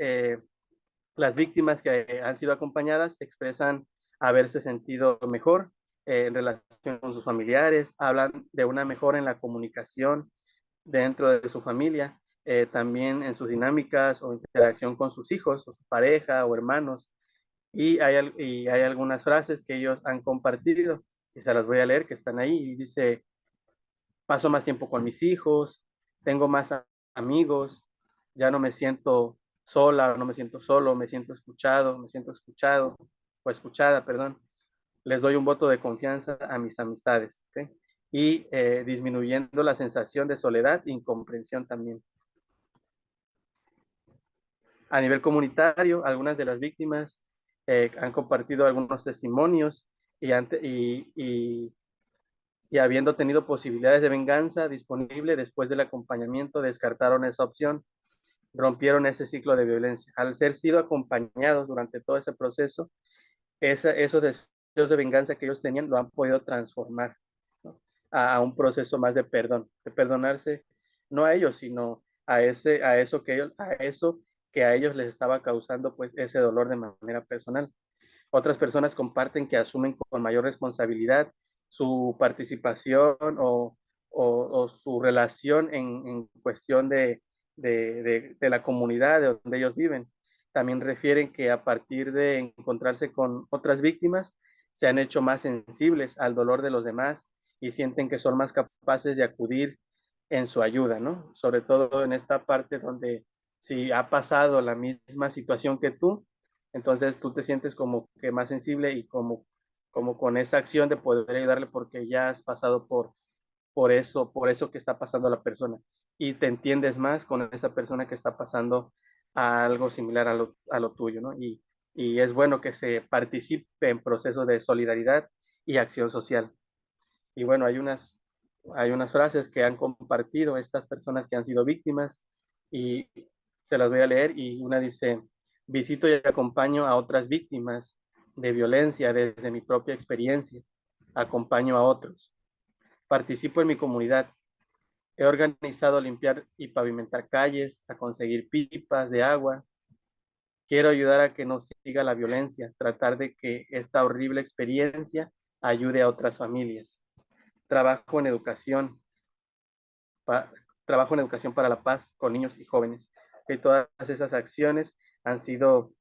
las víctimas que han sido acompañadas expresan haberse sentido mejor en relación con sus familiares, hablan de una mejora en la comunicación dentro de su familia, también en sus dinámicas o interacción con sus hijos o su pareja o hermanos. Y hay algunas frases que ellos han compartido y se las voy a leer que están ahí y dice, paso más tiempo con mis hijos, tengo más amigos, ya no me siento sola, no me siento solo, me siento escuchado o escuchada, perdón. Les doy un voto de confianza a mis amistades, ¿okay? Y disminuyendo la sensación de soledad e incomprensión también. A nivel comunitario, algunas de las víctimas han compartido algunos testimonios y habiendo tenido posibilidades de venganza disponible después del acompañamiento, descartaron esa opción, rompieron ese ciclo de violencia. Al ser sido acompañados durante todo ese proceso, esos deseos de venganza que ellos tenían lo han podido transformar, ¿no? A un proceso más de perdón, de perdonarse no a ellos, sino a eso que a ellos les estaba causando pues ese dolor de manera personal. Otras personas comparten que asumen con mayor responsabilidad su participación o su relación en cuestión de la comunidad de donde ellos viven. también refieren que a partir de encontrarse con otras víctimas, se han hecho más sensibles al dolor de los demás y sienten que son más capaces de acudir en su ayuda, ¿no? Sobre todo en esta parte donde si ha pasado la misma situación que tú, entonces tú te sientes como que más sensible y como con esa acción de poder ayudarle porque ya has pasado por eso que está pasando a la persona y te entiendes más con esa persona que está pasando a algo similar a lo tuyo, ¿no? Y es bueno que se participe en procesos de solidaridad y acción social. Y bueno, hay unas frases que han compartido estas personas que han sido víctimas y se las voy a leer y una dice, visito y acompaño a otras víctimas de violencia desde mi propia experiencia, acompaño a otros, participo en mi comunidad, he organizado limpiar y pavimentar calles, a conseguir pipas de agua, quiero ayudar a que no siga la violencia, tratar de que esta horrible experiencia ayude a otras familias. Trabajo en educación, pa, trabajo en educación para la paz con niños y jóvenes. Y todas esas acciones han sido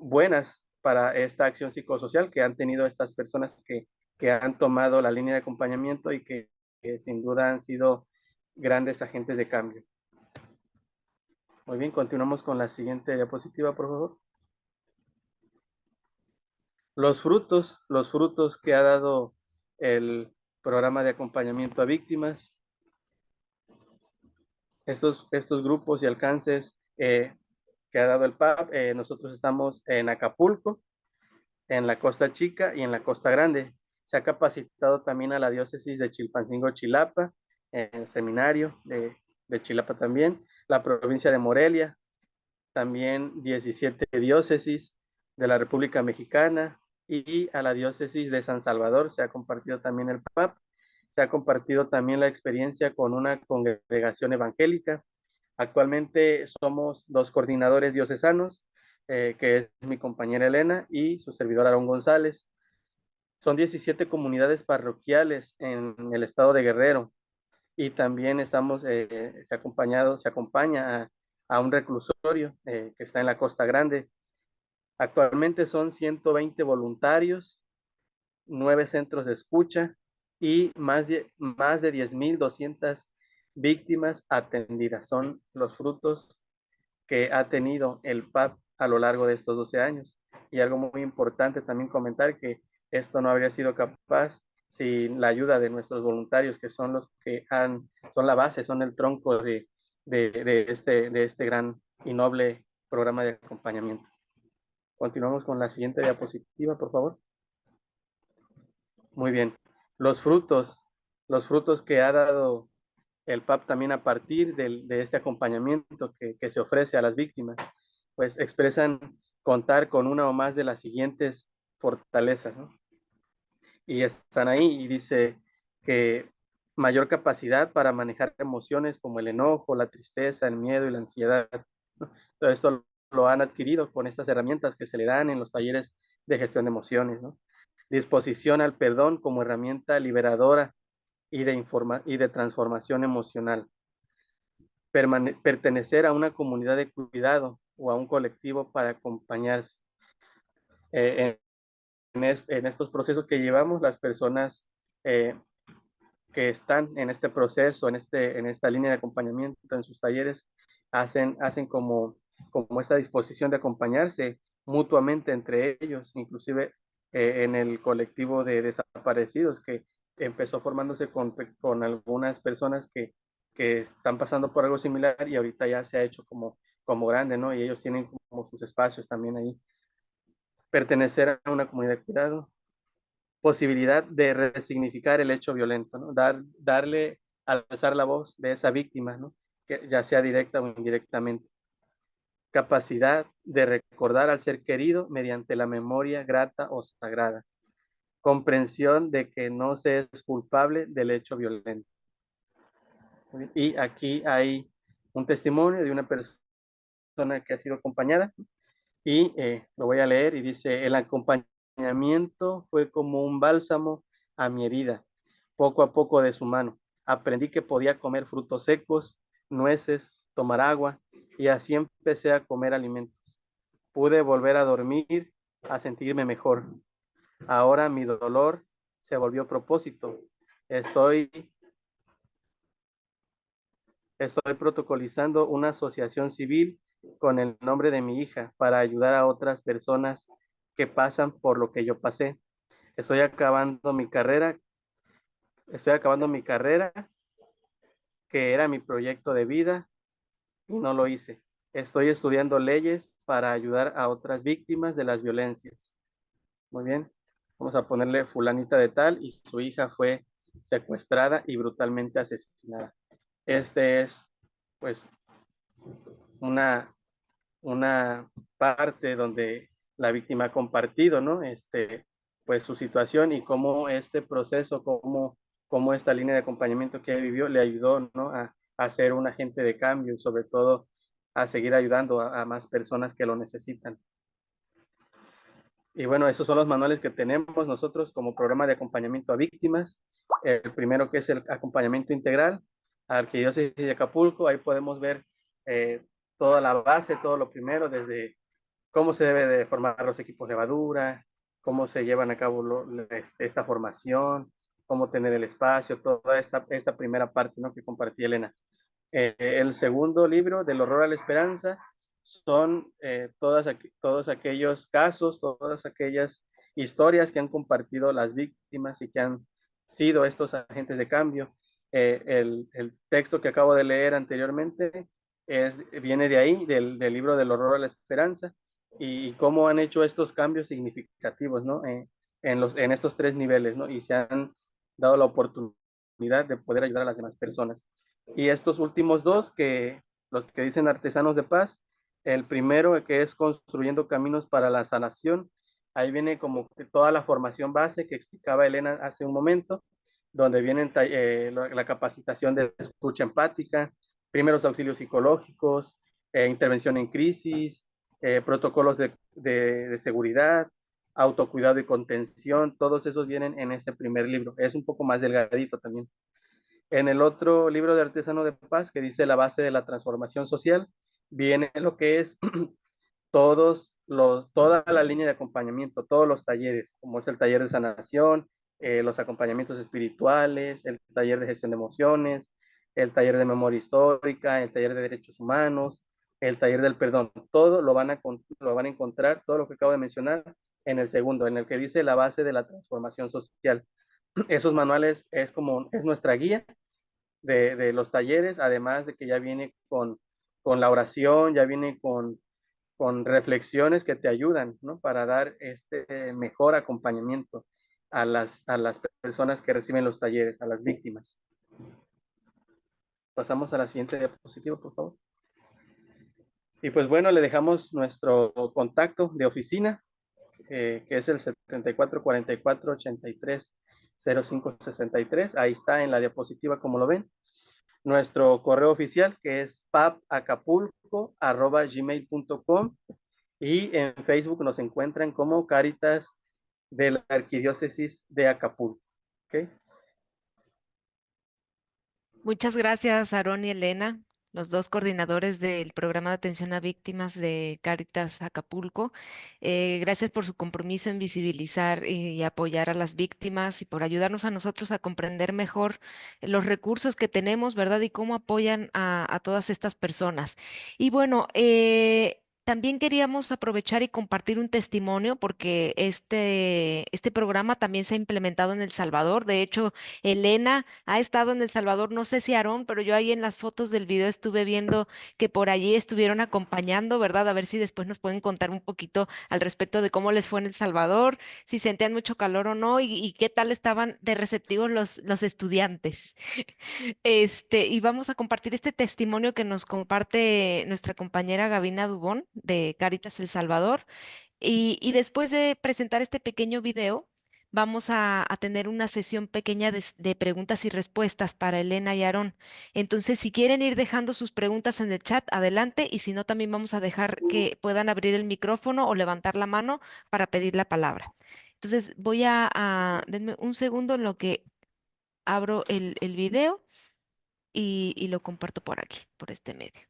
buenas para esta acción psicosocial que han tenido estas personas que han tomado la línea de acompañamiento y que sin duda han sido grandes agentes de cambio. Muy bien, continuamos con la siguiente diapositiva, por favor. Los frutos que ha dado el programa de acompañamiento a víctimas, estos grupos y alcances que ha dado el PAP, nosotros estamos en Acapulco, en la Costa Chica y en la Costa Grande. Se ha capacitado también a la diócesis de Chilpancingo, Chilapa, en el seminario de Chilapa también, la provincia de Morelia, también 17 diócesis de la República Mexicana y a la diócesis de San Salvador se ha compartido también el PAP, se ha compartido también la experiencia con una congregación evangélica. Actualmente somos 2 coordinadores diocesanos, que es mi compañera Elena y su servidor Aarón González. Son 17 comunidades parroquiales en el estado de Guerrero y también estamos, se acompaña a un reclusorio que está en la Costa Grande. Actualmente son 120 voluntarios, 9 centros de escucha y más de 10,200 víctimas atendidas. Son los frutos que ha tenido el PAP a lo largo de estos 12 años. Y algo muy importante también comentar que esto no habría sido capaz sin la ayuda de nuestros voluntarios, que son los que son la base, son el tronco de este gran y noble programa de acompañamiento. Continuamos con la siguiente diapositiva, por favor. Muy bien. Los frutos que ha dado el PAP también a partir de este acompañamiento que se ofrece a las víctimas, pues expresan contar con una o más de las siguientes fortalezas, ¿no? Y están ahí y dice que mayor capacidad para manejar emociones como el enojo, la tristeza, el miedo y la ansiedad, ¿no? Todo esto lo han adquirido con estas herramientas que se le dan en los talleres de gestión de emociones, ¿no? Disposición al perdón como herramienta liberadora y de transformación emocional. Pertenecer a una comunidad de cuidado o a un colectivo para acompañarse. En estos procesos que llevamos, las personas que están en este proceso, en esta línea de acompañamiento, en sus talleres, hacen como esta disposición de acompañarse mutuamente entre ellos, inclusive en el colectivo de desaparecidos que empezó formándose con algunas personas que están pasando por algo similar y ahorita ya se ha hecho como grande, ¿no? Y ellos tienen como sus espacios también ahí. Pertenecer a una comunidad de cuidado, posibilidad de resignificar el hecho violento, ¿no? Darle, alzar la voz de esa víctima, ¿no? Que ya sea directa o indirectamente. Capacidad de recordar al ser querido mediante la memoria grata o sagrada. Comprensión de que no se es culpable del hecho violento. Y aquí hay un testimonio de una persona que ha sido acompañada y lo voy a leer y dice, el acompañamiento fue como un bálsamo a mi herida, poco a poco de su mano. Aprendí que podía comer frutos secos, nueces, tomar agua y así empecé a comer alimentos. Pude volver a dormir, a sentirme mejor. Ahora mi dolor se volvió propósito. Estoy, estoy protocolizando una asociación civil con el nombre de mi hija para ayudar a otras personas que pasan por lo que yo pasé. Estoy acabando mi carrera, estoy acabando mi carrera, que era mi proyecto de vida, y no lo hice. Estoy estudiando leyes para ayudar a otras víctimas de las violencias. Muy bien. Vamos a ponerle fulanita de tal y su hija fue secuestrada y brutalmente asesinada. Este es, pues, una, una parte donde la víctima ha compartido, ¿no? Pues su situación y cómo este proceso, cómo esta línea de acompañamiento que vivió le ayudó, ¿no? A ser un agente de cambio y sobre todo a seguir ayudando a más personas que lo necesitan. Y bueno, esos son los manuales que tenemos nosotros como programa de acompañamiento a víctimas. El primero que es el acompañamiento integral, Arquidiócesis de Acapulco. Ahí podemos ver eh, toda la base, todo lo primero, desde cómo se debe de formar los equipos de levadura, cómo se llevan a cabo esta formación, cómo tener el espacio, toda esta primera parte, ¿no?, que compartí Elena. El segundo libro, Del horror a la esperanza, son todos aquellos casos, todas aquellas historias que han compartido las víctimas y que han sido estos agentes de cambio. El texto que acabo de leer anteriormente viene de ahí, del libro Del horror a la esperanza, y cómo han hecho estos cambios significativos, ¿no? En estos tres niveles, ¿no? Y se han dado la oportunidad de poder ayudar a las demás personas. Y estos últimos dos, los que dicen artesanos de paz, el primero que es construyendo caminos para la sanación, ahí viene como que toda la formación base que explicaba Elena hace un momento, donde vienen la capacitación de escucha empática, primeros auxilios psicológicos, intervención en crisis, protocolos de seguridad, autocuidado y contención, todos esos vienen en este primer libro. Es un poco más delgadito también. En el otro libro de Artesano de Paz, que dice la base de la transformación social, viene lo que es toda la línea de acompañamiento, todos los talleres, como es el taller de sanación, los acompañamientos espirituales, el taller de gestión de emociones, el taller de memoria histórica, el taller de derechos humanos, el taller del perdón. Todo lo van a encontrar, todo lo que acabo de mencionar, en el segundo, en el que dice la base de la transformación social. Esos manuales es nuestra guía de los talleres, además de que ya viene con la oración, ya viene con reflexiones que te ayudan, ¿no?, para dar este mejor acompañamiento a las personas que reciben los talleres, a las víctimas. Pasamos a la siguiente diapositiva, por favor. Y pues bueno, le dejamos nuestro contacto de oficina, que es el 7444-830563. Ahí está en la diapositiva, como lo ven. Nuestro correo oficial, que es papacapulco@gmail.com, y en Facebook nos encuentran como Cáritas de la Arquidiócesis de Acapulco. ¿Okay? Muchas gracias, Aarón y Elena, los dos coordinadores del programa de atención a víctimas de Cáritas Acapulco. Gracias por su compromiso en visibilizar y apoyar a las víctimas y por ayudarnos a nosotros a comprender mejor los recursos que tenemos, ¿verdad? Y cómo apoyan a todas estas personas. Y bueno, también queríamos aprovechar y compartir un testimonio porque este programa también se ha implementado en El Salvador. De hecho, Elena ha estado en El Salvador, no sé si Aarón, pero yo ahí en las fotos del video estuve viendo que por allí estuvieron acompañando, ¿verdad? A ver si después nos pueden contar un poquito al respecto de cómo les fue en El Salvador, si sentían mucho calor o no y qué tal estaban de receptivos los estudiantes. Y vamos a compartir este testimonio que nos comparte nuestra compañera Gabina Dubón de Cáritas El Salvador. Y después de presentar este pequeño video, vamos a tener una sesión pequeña de preguntas y respuestas para Elena y Aarón. Entonces, si quieren ir dejando sus preguntas en el chat, adelante, y si no, también vamos a dejar que puedan abrir el micrófono o levantar la mano para pedir la palabra. Entonces, denme un segundo en lo que abro el video y lo comparto por aquí, por este medio.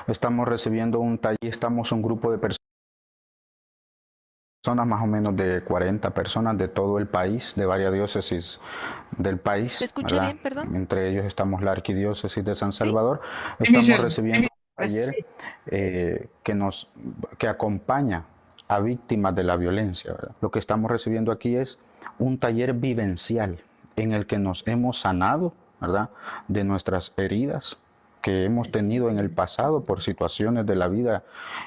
Estamos recibiendo un taller, estamos un grupo de personas más o menos de 40 personas de todo el país, de varias diócesis del ¿Se país, escucha ¿verdad? bien, perdón? Entre ellos estamos la Arquidiócesis de San Sí, Salvador. Estamos recibiendo un gracias. taller que acompaña a víctimas de la violencia, ¿verdad? Lo que estamos recibiendo aquí es un taller vivencial en el que nos hemos sanado, ¿verdad? De nuestras heridas que hemos tenido en el pasado por situaciones de la vida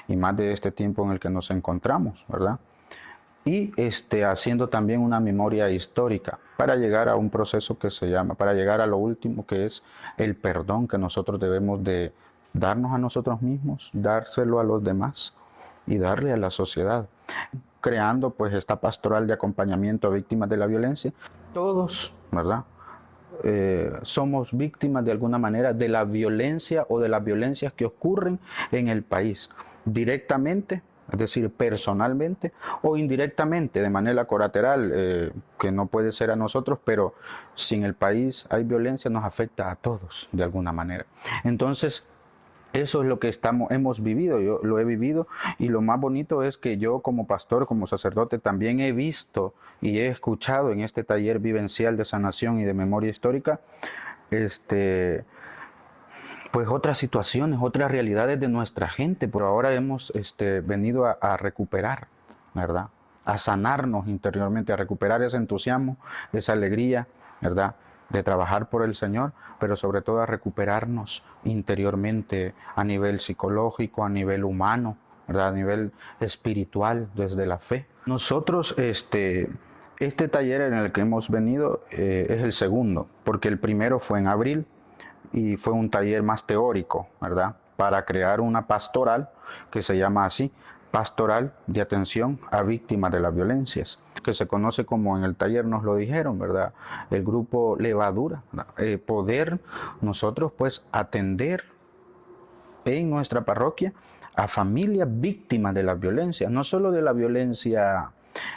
y más de este tiempo en el que nos encontramos, ¿verdad? Y haciendo también una memoria histórica para llegar a un proceso que se llama, para llegar a lo último que es el perdón que nosotros debemos de darnos a nosotros mismos, dárselo a los demás y darle a la sociedad, creando pues esta pastoral de acompañamiento a víctimas de la violencia. Todos, ¿verdad? Somos víctimas de alguna manera de la violencia o de las violencias que ocurren en el país, directamente, es decir, personalmente o indirectamente, de manera colateral, que no puede ser a nosotros, pero si en el país hay violencia nos afecta a todos de alguna manera. Entonces, eso es lo que hemos vivido, yo lo he vivido y lo más bonito es que yo como pastor, como sacerdote, también he visto y he escuchado en este taller vivencial de sanación y de memoria histórica, pues otras situaciones, otras realidades de nuestra gente, pero ahora hemos venido a recuperar, ¿verdad? A sanarnos interiormente, a recuperar ese entusiasmo, esa alegría, ¿verdad? De trabajar por el Señor, pero sobre todo a recuperarnos interiormente a nivel psicológico, a nivel humano, ¿verdad? A nivel espiritual, desde la fe. Nosotros, este taller en el que hemos venido es el segundo, porque el primero fue en abril y fue un taller más teórico, ¿verdad? Para crear una pastoral que se llama así, Pastoral de Atención a Víctimas de las Violencias, que se conoce como en el taller nos lo dijeron, ¿verdad? El grupo Levadura, poder nosotros pues atender en nuestra parroquia a familias víctimas de la violencia, no solo de la violencia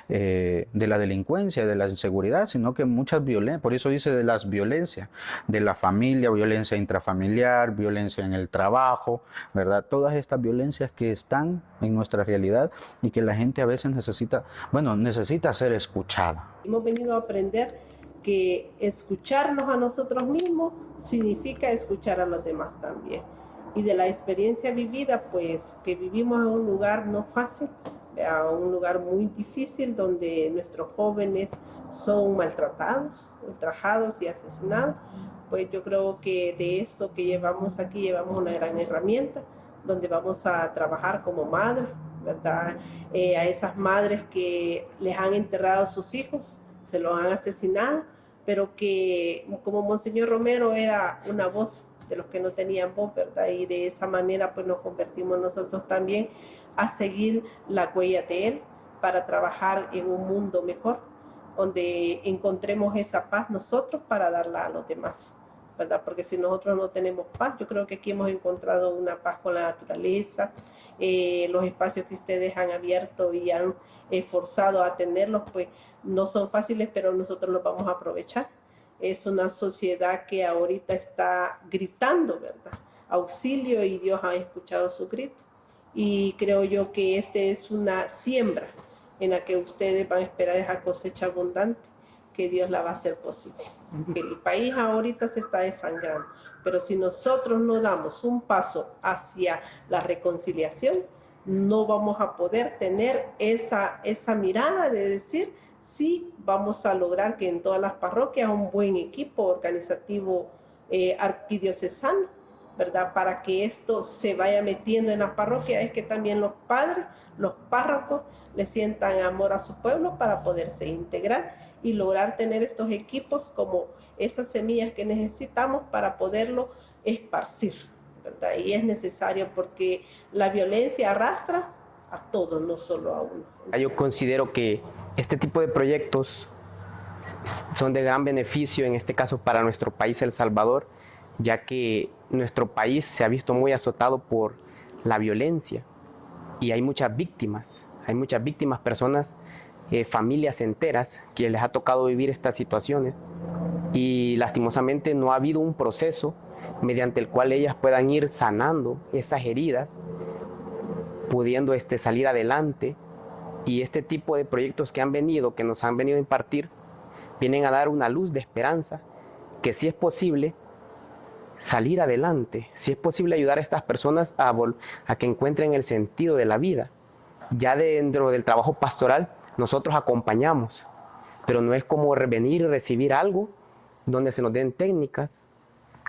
de la delincuencia, de la inseguridad, sino que muchas violencias, por eso dice de las violencias, de la familia, violencia intrafamiliar, violencia en el trabajo, ¿verdad? Todas estas violencias que están en nuestra realidad y que la gente a veces necesita ser escuchada. Hemos venido a aprender que escucharnos a nosotros mismos significa escuchar a los demás también. Y de la experiencia vivida, pues que vivimos en un lugar no fácil, a un lugar muy difícil donde nuestros jóvenes son maltratados, ultrajados y asesinados, pues yo creo que de esto que llevamos aquí llevamos una gran herramienta donde vamos a trabajar como madres, ¿verdad? A esas madres que les han enterrado a sus hijos, se los han asesinado, pero que como Monseñor Romero era una voz de los que no tenían voz, ¿verdad? Y de esa manera pues nos convertimos nosotros también a seguir la huella de él para trabajar en un mundo mejor, donde encontremos esa paz nosotros para darla a los demás, ¿verdad? Porque si nosotros no tenemos paz, yo creo que aquí hemos encontrado una paz con la naturaleza, los espacios que ustedes han abierto y han forzado a tenerlos, pues no son fáciles, pero nosotros los vamos a aprovechar. Es una sociedad que ahorita está gritando, ¿verdad? Auxilio, y Dios ha escuchado su grito. Y creo yo que es una siembra en la que ustedes van a esperar esa cosecha abundante, que Dios la va a hacer posible. El país ahorita se está desangrando, pero si nosotros no damos un paso hacia la reconciliación, no vamos a poder tener esa mirada de decir, sí, vamos a lograr que en todas las parroquias un buen equipo organizativo arquidiocesano, ¿verdad? Para que esto se vaya metiendo en las parroquias, es que también los padres, los párrocos, le sientan amor a su pueblo para poderse integrar y lograr tener estos equipos como esas semillas que necesitamos para poderlo esparcir, ¿verdad? Y es necesario porque la violencia arrastra a todos, no solo a uno. Yo considero que este tipo de proyectos son de gran beneficio, en este caso para nuestro país, El Salvador, ya que nuestro país se ha visto muy azotado por la violencia y hay muchas víctimas, personas, familias enteras que les ha tocado vivir estas situaciones y lastimosamente no ha habido un proceso mediante el cual ellas puedan ir sanando esas heridas, pudiendo salir adelante. Y este tipo de proyectos que han venido, que nos han venido a impartir, vienen a dar una luz de esperanza, que sí es posible salir adelante, sí es posible ayudar a estas personas a que encuentren el sentido de la vida. Ya dentro del trabajo pastoral, nosotros acompañamos, pero no es como venir y recibir algo donde se nos den técnicas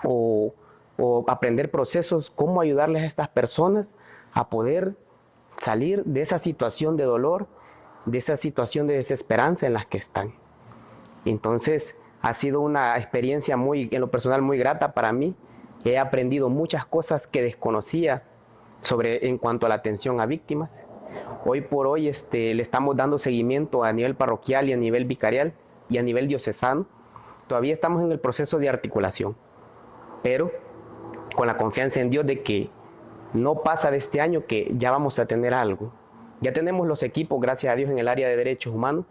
o, o aprender procesos, cómo ayudarles a estas personas a poder salir de esa situación de dolor, de esa situación de desesperanza en las que están. Entonces, ha sido una experiencia en lo personal muy grata para mí. He aprendido muchas cosas que desconocía en cuanto a la atención a víctimas. Hoy por hoy le estamos dando seguimiento a nivel parroquial y a nivel vicarial y a nivel diocesano. Todavía estamos en el proceso de articulación, pero con la confianza en Dios de que no pasa de este año que ya vamos a tener algo. Ya tenemos los equipos, gracias a Dios, en el área de derechos humanos.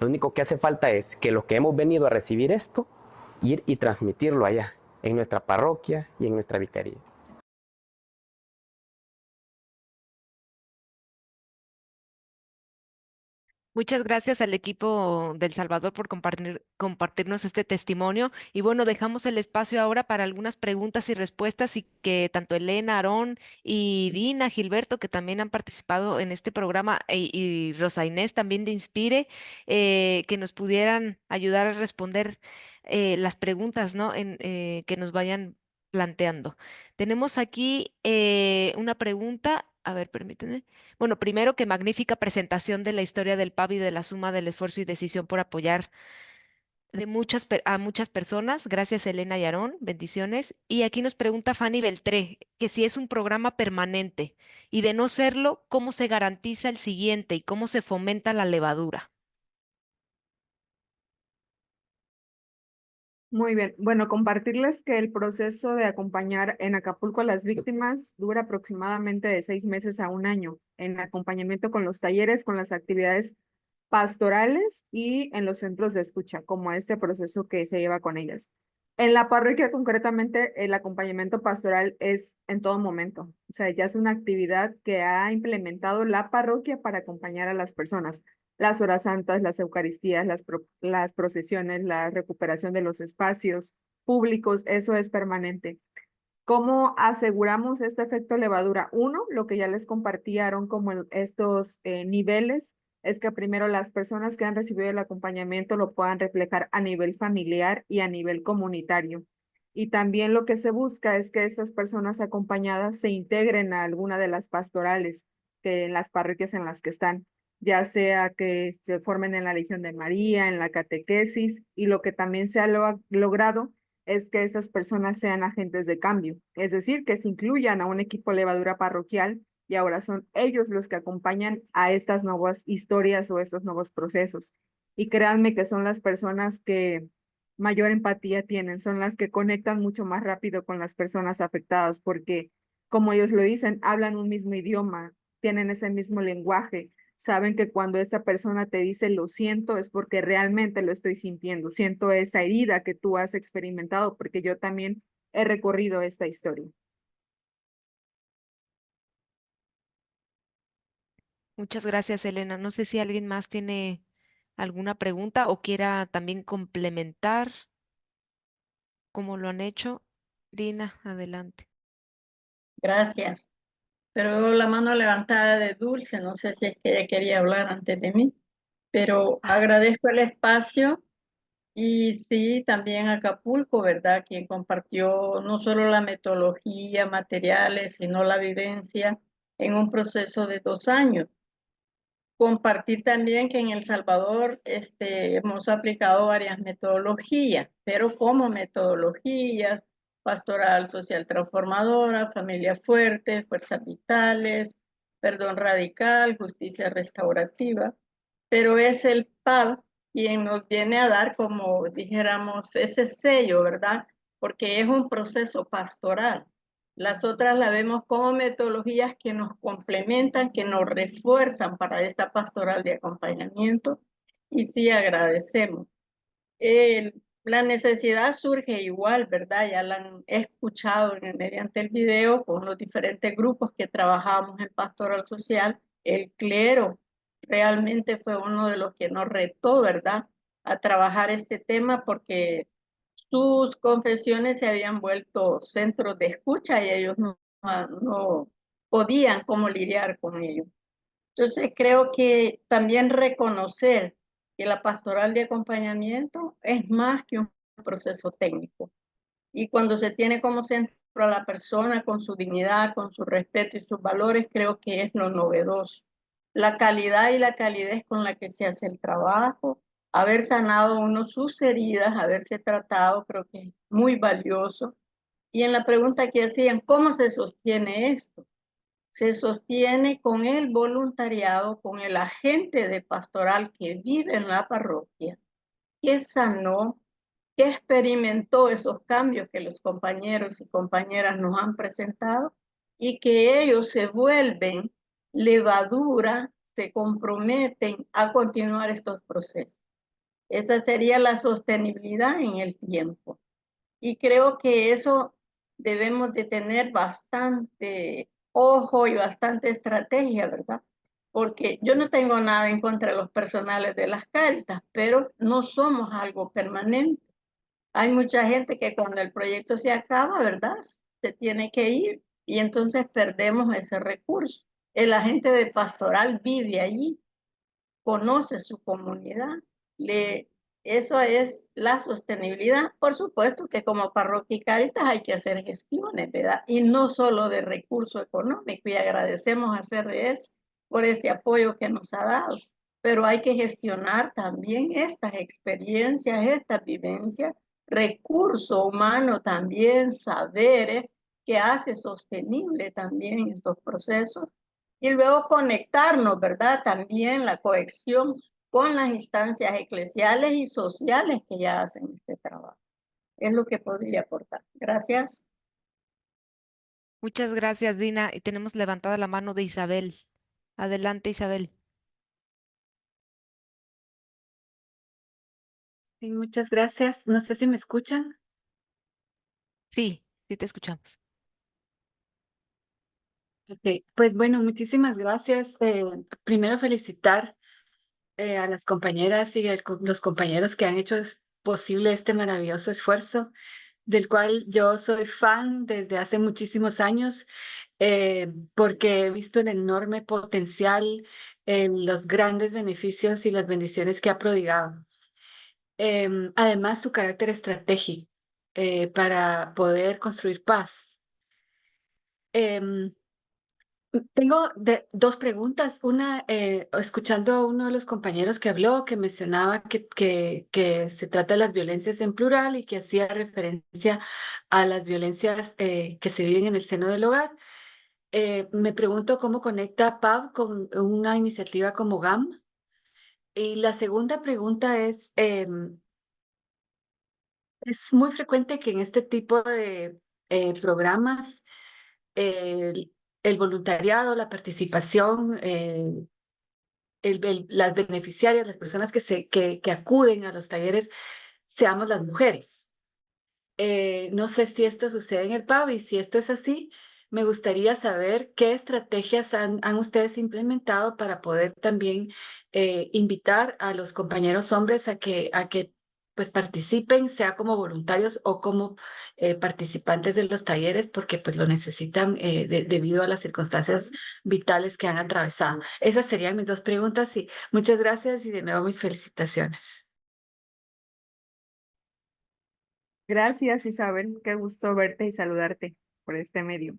Lo único que hace falta es que los que hemos venido a recibir esto, ir y transmitirlo allá, en nuestra parroquia y en nuestra vicaría. Muchas gracias al equipo del Salvador por compartirnos este testimonio. Y bueno, dejamos el espacio ahora para algunas preguntas y respuestas y que tanto Elena, Aarón y Dina, Gilberto, que también han participado en este programa, y Rosa Inés también de Inspire, que nos pudieran ayudar a responder las preguntas, ¿no? Que nos vayan planteando. Tenemos aquí una pregunta. A ver, permítanme. Bueno, primero que magnífica presentación de la historia del PAB y de la suma del esfuerzo y decisión por apoyar a muchas personas. Gracias, Elena y Aarón. Bendiciones. Y aquí nos pregunta Fanny Beltré que si es un programa permanente y de no serlo, ¿cómo se garantiza el siguiente y cómo se fomenta la levadura? Muy bien. Bueno, compartirles que el proceso de acompañar en Acapulco a las víctimas dura aproximadamente de 6 meses a un año, en acompañamiento con los talleres, con las actividades pastorales y en los centros de escucha, como este proceso que se lleva con ellas. En la parroquia, concretamente, el acompañamiento pastoral es en todo momento. O sea, ya es una actividad que ha implementado la parroquia para acompañar a las personas. Las horas santas, las eucaristías, las procesiones, la recuperación de los espacios públicos, eso es permanente. ¿Cómo aseguramos este efecto levadura? Uno, lo que ya les compartieron como estos niveles, es que primero las personas que han recibido el acompañamiento lo puedan reflejar a nivel familiar y a nivel comunitario. Y también lo que se busca es que estas personas acompañadas se integren a alguna de las pastorales en las parroquias en las que están, ya sea que se formen en la Legión de María, en la catequesis, y lo que también se ha logrado es que esas personas sean agentes de cambio, es decir, que se incluyan a un equipo levadura parroquial y ahora son ellos los que acompañan a estas nuevas historias o estos nuevos procesos. Y créanme que son las personas que mayor empatía tienen, son las que conectan mucho más rápido con las personas afectadas, porque como ellos lo dicen, hablan un mismo idioma, tienen ese mismo lenguaje, saben que cuando esa persona te dice lo siento es porque realmente lo estoy sintiendo, siento esa herida que tú has experimentado porque yo también he recorrido esta historia. Muchas gracias, Elena. No sé si alguien más tiene alguna pregunta o quiera también complementar como lo han hecho. Dina, adelante. Gracias. Pero veo la mano levantada de Dulce, no sé si es que ella quería hablar antes de mí, pero Ah, agradezco el espacio y sí, también Acapulco, ¿verdad? Quien compartió no solo la metodología, materiales, sino la vivencia en un proceso de 2 años. Compartir también que en El Salvador hemos aplicado varias metodologías, pero como metodologías, pastoral social transformadora, familia fuerte, fuerzas vitales, perdón radical, justicia restaurativa, pero es el PAB quien nos viene a dar, como dijéramos, ese sello, ¿verdad? Porque es un proceso pastoral. Las otras la vemos como metodologías que nos complementan, que nos refuerzan para esta pastoral de acompañamiento y sí agradecemos. La necesidad surge igual, ¿verdad? Ya la han escuchado mediante el video con los diferentes grupos que trabajamos en Pastoral Social. El clero realmente fue uno de los que nos retó, ¿verdad? A trabajar este tema porque sus confesiones se habían vuelto centros de escucha y ellos no podían cómo lidiar con ello. Entonces creo que también reconocer que la pastoral de acompañamiento es más que un proceso técnico. Y cuando se tiene como centro a la persona con su dignidad, con su respeto y sus valores, creo que es lo novedoso. La calidad y la calidez con la que se hace el trabajo, haber sanado uno sus heridas, haberse tratado, creo que es muy valioso. Y en la pregunta que hacían, ¿cómo se sostiene esto? Se sostiene con el voluntariado, con el agente de pastoral que vive en la parroquia, que sanó, que experimentó esos cambios que los compañeros y compañeras nos han presentado y que ellos se vuelven levadura, se comprometen a continuar estos procesos. Esa sería la sostenibilidad en el tiempo. Y creo que eso debemos de tener bastante ojo y bastante estrategia, ¿verdad? Porque yo no tengo nada en contra de los personales de las Cáritas, pero no somos algo permanente. Hay mucha gente que cuando el proyecto se acaba, ¿verdad? Se tiene que ir y entonces perdemos ese recurso. El agente de pastoral vive allí, conoce su comunidad, eso es la sostenibilidad. Por supuesto que como parroquia y Cáritas hay que hacer gestiones, ¿verdad? Y no solo de recurso económico, y agradecemos a CRS por ese apoyo que nos ha dado, pero hay que gestionar también estas experiencias, estas vivencias, recurso humano también, saberes que hace sostenible también estos procesos y luego conectarnos, ¿verdad? También la conexión con las instancias eclesiales y sociales que ya hacen este trabajo. Es lo que podría aportar. Gracias. Muchas gracias, Dina. Y tenemos levantada la mano de Isabel. Adelante, Isabel. Sí, muchas gracias. No sé si me escuchan. Sí, sí te escuchamos. Ok, pues bueno, muchísimas gracias. Primero felicitar a las compañeras y los compañeros que han hecho posible este maravilloso esfuerzo, del cual yo soy fan desde hace muchísimos años, porque he visto el enorme potencial, los grandes beneficios y las bendiciones que ha prodigado. Además, su carácter estratégico para poder construir paz. Em, Tengo dos preguntas. Una, escuchando a uno de los compañeros que habló, que mencionaba que se trata de las violencias en plural y que hacía referencia a las violencias que se viven en el seno del hogar. Me pregunto cómo conecta PAV con una iniciativa como GAM. Y la segunda pregunta es muy frecuente que en este tipo de programas el, el voluntariado, la participación, las beneficiarias, las personas que acuden a los talleres, seamos las mujeres. No sé si esto sucede en el PAB y si esto es así, me gustaría saber qué estrategias han ustedes implementado para poder también invitar a los compañeros hombres a que pues participen, sea como voluntarios o como participantes de los talleres, porque pues lo necesitan debido a las circunstancias vitales que han atravesado. Esas serían mis dos preguntas y muchas gracias y de nuevo mis felicitaciones. Gracias, Isabel. Qué gusto verte y saludarte por este medio.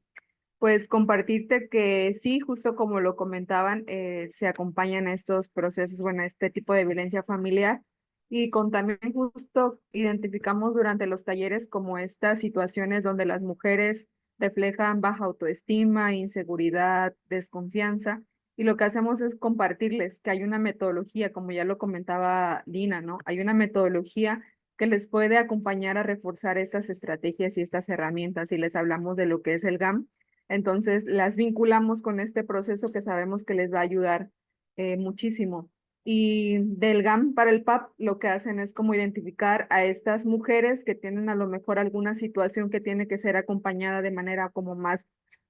Pues compartirte que sí, justo como lo comentaban, se acompañan estos procesos, bueno, este tipo de violencia familiar y con también justo identificamos durante los talleres como estas situaciones donde las mujeres reflejan baja autoestima, inseguridad, desconfianza y lo que hacemos es compartirles que hay una metodología, como ya lo comentaba Dina, ¿no? Hay una metodología que les puede acompañar a reforzar estas estrategias y estas herramientas y les hablamos de lo que es el GAM. Entonces, las vinculamos con este proceso que sabemos que les va a ayudar muchísimo. Y del GAM para el PAP lo que hacen es como identificar a estas mujeres que tienen a lo mejor alguna situación que tiene que ser acompañada de manera como más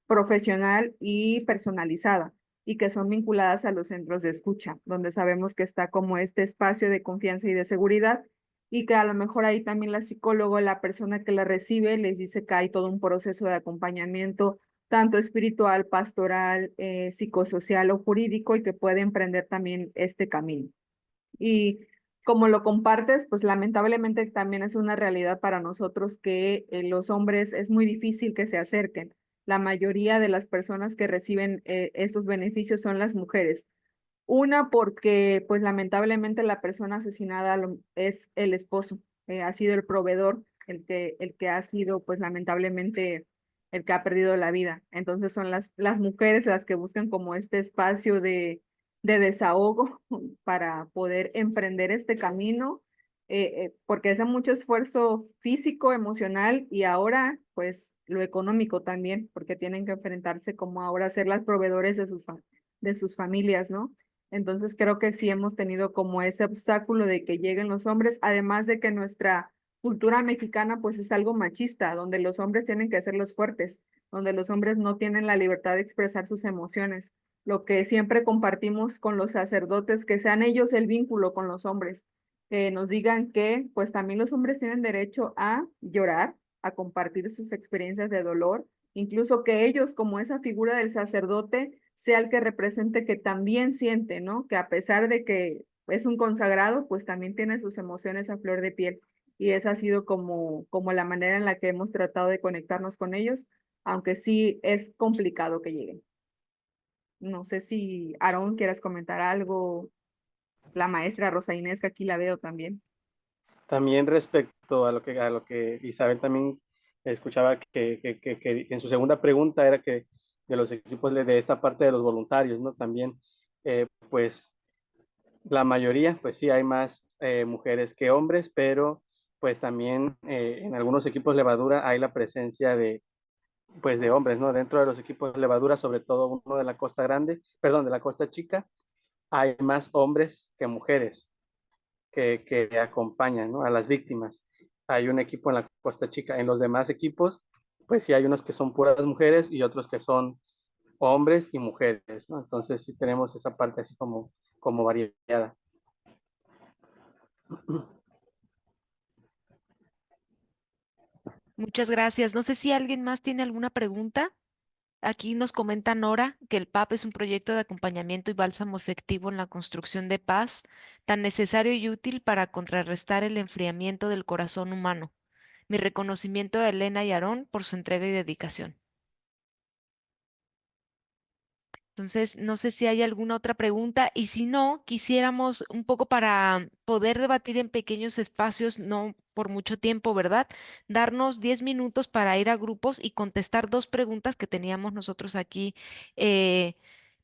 profesional y personalizada y que son vinculadas a los centros de escucha, donde sabemos que está como este espacio de confianza y de seguridad y que a lo mejor ahí también la psicóloga, la persona que la recibe, les dice que hay todo un proceso de acompañamiento tanto espiritual, pastoral, psicosocial o jurídico, y que puede emprender también este camino. Y como lo compartes, pues lamentablemente también es una realidad para nosotros que los hombres es muy difícil que se acerquen. La mayoría de las personas que reciben estos beneficios son las mujeres. Una, porque pues lamentablemente la persona asesinada es el esposo, ha sido el proveedor, el que ha sido pues lamentablemente el que ha perdido la vida. Entonces son las mujeres las que buscan como este espacio de desahogo para poder emprender este camino, porque es de mucho esfuerzo físico, emocional y ahora pues lo económico también, porque tienen que enfrentarse como ahora a ser las proveedores de sus familias, ¿no? Entonces creo que sí hemos tenido como ese obstáculo de que lleguen los hombres, además de que nuestra cultura mexicana pues es algo machista, donde los hombres tienen que ser los fuertes, donde los hombres no tienen la libertad de expresar sus emociones. Lo que siempre compartimos con los sacerdotes, que sean ellos el vínculo con los hombres, que nos digan que pues también los hombres tienen derecho a llorar, a compartir sus experiencias de dolor, incluso que ellos como esa figura del sacerdote sea el que represente que también siente, ¿no? Que a pesar de que es un consagrado, pues también tiene sus emociones a flor de piel. Y esa ha sido como la manera en la que hemos tratado de conectarnos con ellos, aunque sí es complicado que lleguen. No sé si Aarón quieras comentar algo, la maestra Rosa Inés, que aquí la veo también. También respecto a lo que Isabel también escuchaba que en su segunda pregunta era que de los equipos de esta parte de los voluntarios, ¿no? También, pues la mayoría, pues sí, hay más mujeres que hombres, pero pues también en algunos equipos levadura hay la presencia pues de hombres, ¿no? Dentro de los equipos levadura, sobre todo uno de la Costa Grande, perdón, de la Costa Chica, hay más hombres que mujeres que acompañan, ¿no? A las víctimas. Hay un equipo en la Costa Chica. En los demás equipos, pues sí hay unos que son puras mujeres y otros que son hombres y mujeres, ¿no? Entonces sí tenemos esa parte así como variada. Muchas gracias. No sé si alguien más tiene alguna pregunta. Aquí nos comenta Nora que el PAP es un proyecto de acompañamiento y bálsamo efectivo en la construcción de paz, tan necesario y útil para contrarrestar el enfriamiento del corazón humano. Mi reconocimiento a Elena y Aarón por su entrega y dedicación. Entonces, no sé si hay alguna otra pregunta y si no, quisiéramos un poco para poder debatir en pequeños espacios, no por mucho tiempo, ¿verdad? Darnos 10 minutos para ir a grupos y contestar dos preguntas que teníamos nosotros aquí eh,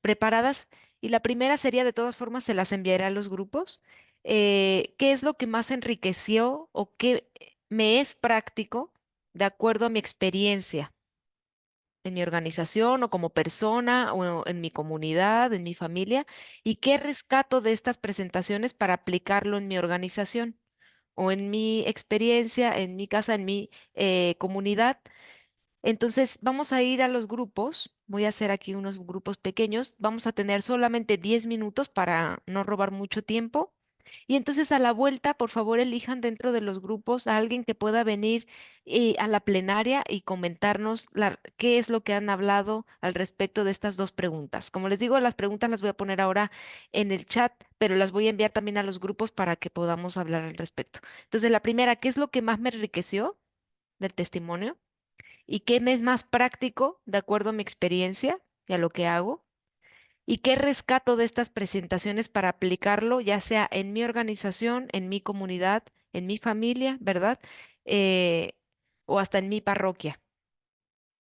preparadas. Y la primera sería, de todas formas, se las enviaré a los grupos. ¿Qué es lo que más enriqueció o qué me es práctico de acuerdo a mi experiencia en mi organización o como persona o en mi comunidad, en mi familia, y qué rescato de estas presentaciones para aplicarlo en mi organización o en mi experiencia, en mi casa, en mi comunidad? Entonces, vamos a ir a los grupos. Voy a hacer aquí unos grupos pequeños. Vamos a tener solamente 10 minutos para no robar mucho tiempo. Y entonces a la vuelta, por favor, elijan dentro de los grupos a alguien que pueda venir a la plenaria y comentarnos qué es lo que han hablado al respecto de estas dos preguntas. Como les digo, las preguntas las voy a poner ahora en el chat, pero las voy a enviar también a los grupos para que podamos hablar al respecto. Entonces, la primera, ¿qué es lo que más me enriqueció del testimonio? ¿Y qué me es más práctico de acuerdo a mi experiencia y a lo que hago? ¿Y qué rescato de estas presentaciones para aplicarlo, ya sea en mi organización, en mi comunidad, en mi familia, ¿verdad? Eh, o hasta en mi parroquia.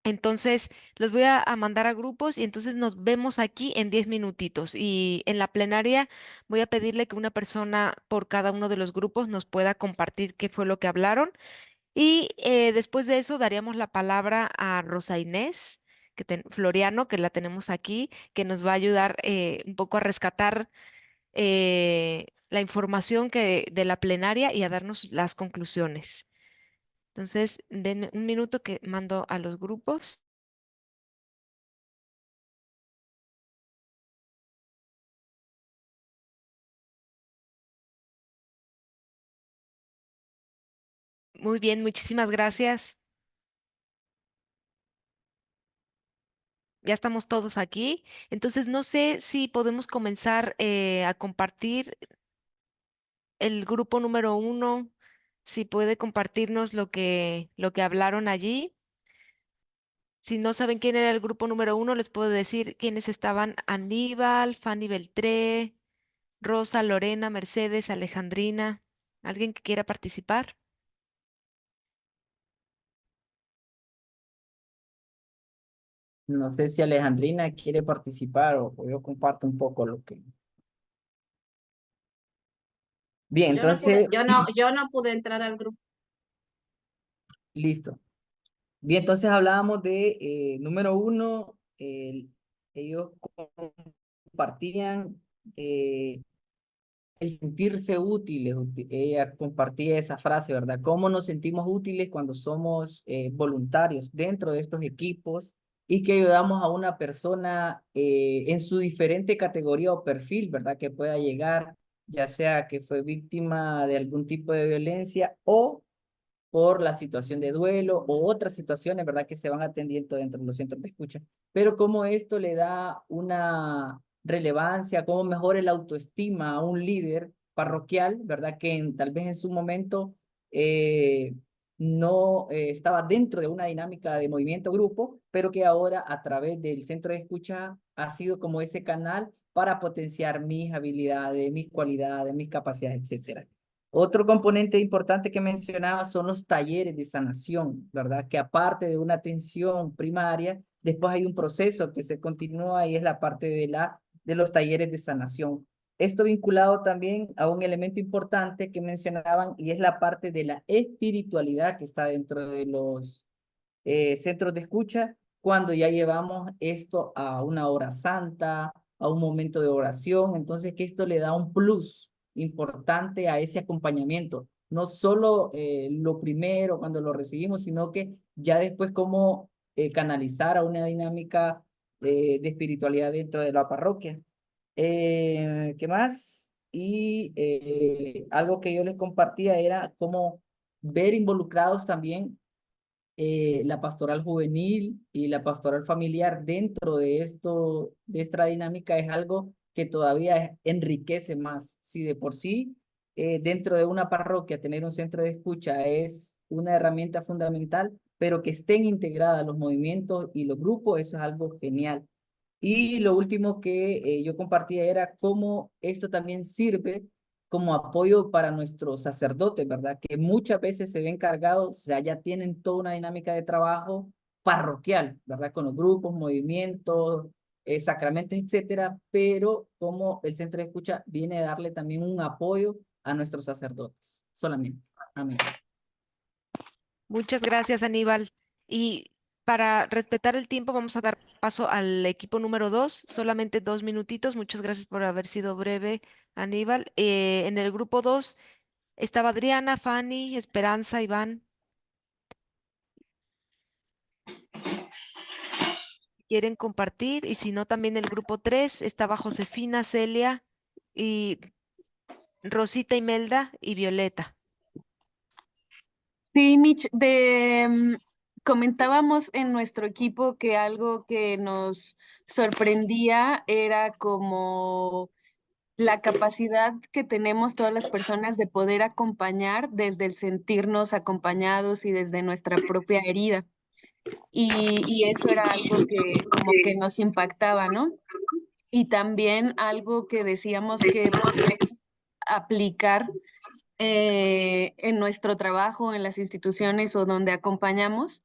Entonces, los voy a mandar a grupos y entonces nos vemos aquí en 10 minutitos. Y en la plenaria voy a pedirle que una persona por cada uno de los grupos nos pueda compartir qué fue lo que hablaron. Y después de eso daríamos la palabra a Rosa Inés Floriano, que la tenemos aquí, que nos va a ayudar un poco a rescatar la información de la plenaria y a darnos las conclusiones. Entonces, denme un minuto que mando a los grupos. Muy bien, muchísimas gracias. Ya estamos todos aquí. Entonces, no sé si podemos comenzar a compartir el grupo número 1, si puede compartirnos lo que hablaron allí. Si no saben quién era el grupo número 1, les puedo decir quiénes estaban: Aníbal, Fanny Beltré, Rosa, Lorena, Mercedes, Alejandrina. ¿Alguien que quiera participar? No sé si Alejandrina quiere participar o yo comparto un poco lo que... Bien, entonces, Yo no pude entrar al grupo. listo. Bien, entonces hablábamos de, número 1, ellos compartían el sentirse útiles. Ella compartía esa frase, ¿verdad? ¿Cómo nos sentimos útiles cuando somos voluntarios dentro de estos equipos y que ayudamos a una persona en su diferente categoría o perfil, ¿verdad? Que pueda llegar, ya sea que fue víctima de algún tipo de violencia o por la situación de duelo o otras situaciones, ¿verdad? Que se van atendiendo dentro de los centros de escucha. Pero cómo esto le da una relevancia, cómo mejora la autoestima a un líder parroquial, ¿verdad? Que tal vez en su momento eh, no estaba dentro de una dinámica de movimiento grupo, pero que ahora a través del centro de escucha ha sido como ese canal para potenciar mis habilidades, mis cualidades, mis capacidades, etcétera. Otro componente importante que mencionaba son los talleres de sanación, ¿verdad? Que aparte de una atención primaria, después hay un proceso que se continúa y es la parte de los talleres de sanación. Esto vinculado también a un elemento importante que mencionaban y es la parte de la espiritualidad que está dentro de los centros de escucha, cuando ya llevamos esto a una hora santa, a un momento de oración, entonces que esto le da un plus importante a ese acompañamiento. No solo lo primero cuando lo recibimos, sino que ya después cómo canalizar a una dinámica de espiritualidad dentro de la parroquia. ¿Qué más? Y algo que yo les compartía era cómo ver involucrados también la pastoral juvenil y la pastoral familiar dentro de esto, de esta dinámica es algo que todavía enriquece más. Si de por sí dentro de una parroquia tener un centro de escucha es una herramienta fundamental, pero que estén integradas los movimientos y los grupos, eso es algo genial. Y lo último que yo compartía era cómo esto también sirve como apoyo para nuestros sacerdotes, ¿verdad? Que muchas veces se ven cargados, o sea, ya tienen toda una dinámica de trabajo parroquial, ¿verdad? Con los grupos, movimientos, sacramentos, etcétera, pero como el centro de escucha viene a darle también un apoyo a nuestros sacerdotes, solamente. Amén. Muchas gracias, Aníbal. Y para respetar el tiempo, vamos a dar paso al equipo número 2, solamente 2 minutitos. Muchas gracias por haber sido breve, Aníbal. En el grupo 2 estaba Adriana, Fanny, Esperanza, Iván. ¿Quieren compartir? Y si no, también el grupo 3 estaba Josefina, Celia y Rosita, Imelda y Violeta. Sí, Mitch, comentábamos en nuestro equipo que algo que nos sorprendía era como la capacidad que tenemos todas las personas de poder acompañar desde el sentirnos acompañados y desde nuestra propia herida. Y eso era algo que como que nos impactaba, ¿no? Y también algo que decíamos que podíamos aplicar en nuestro trabajo, en las instituciones o donde acompañamos,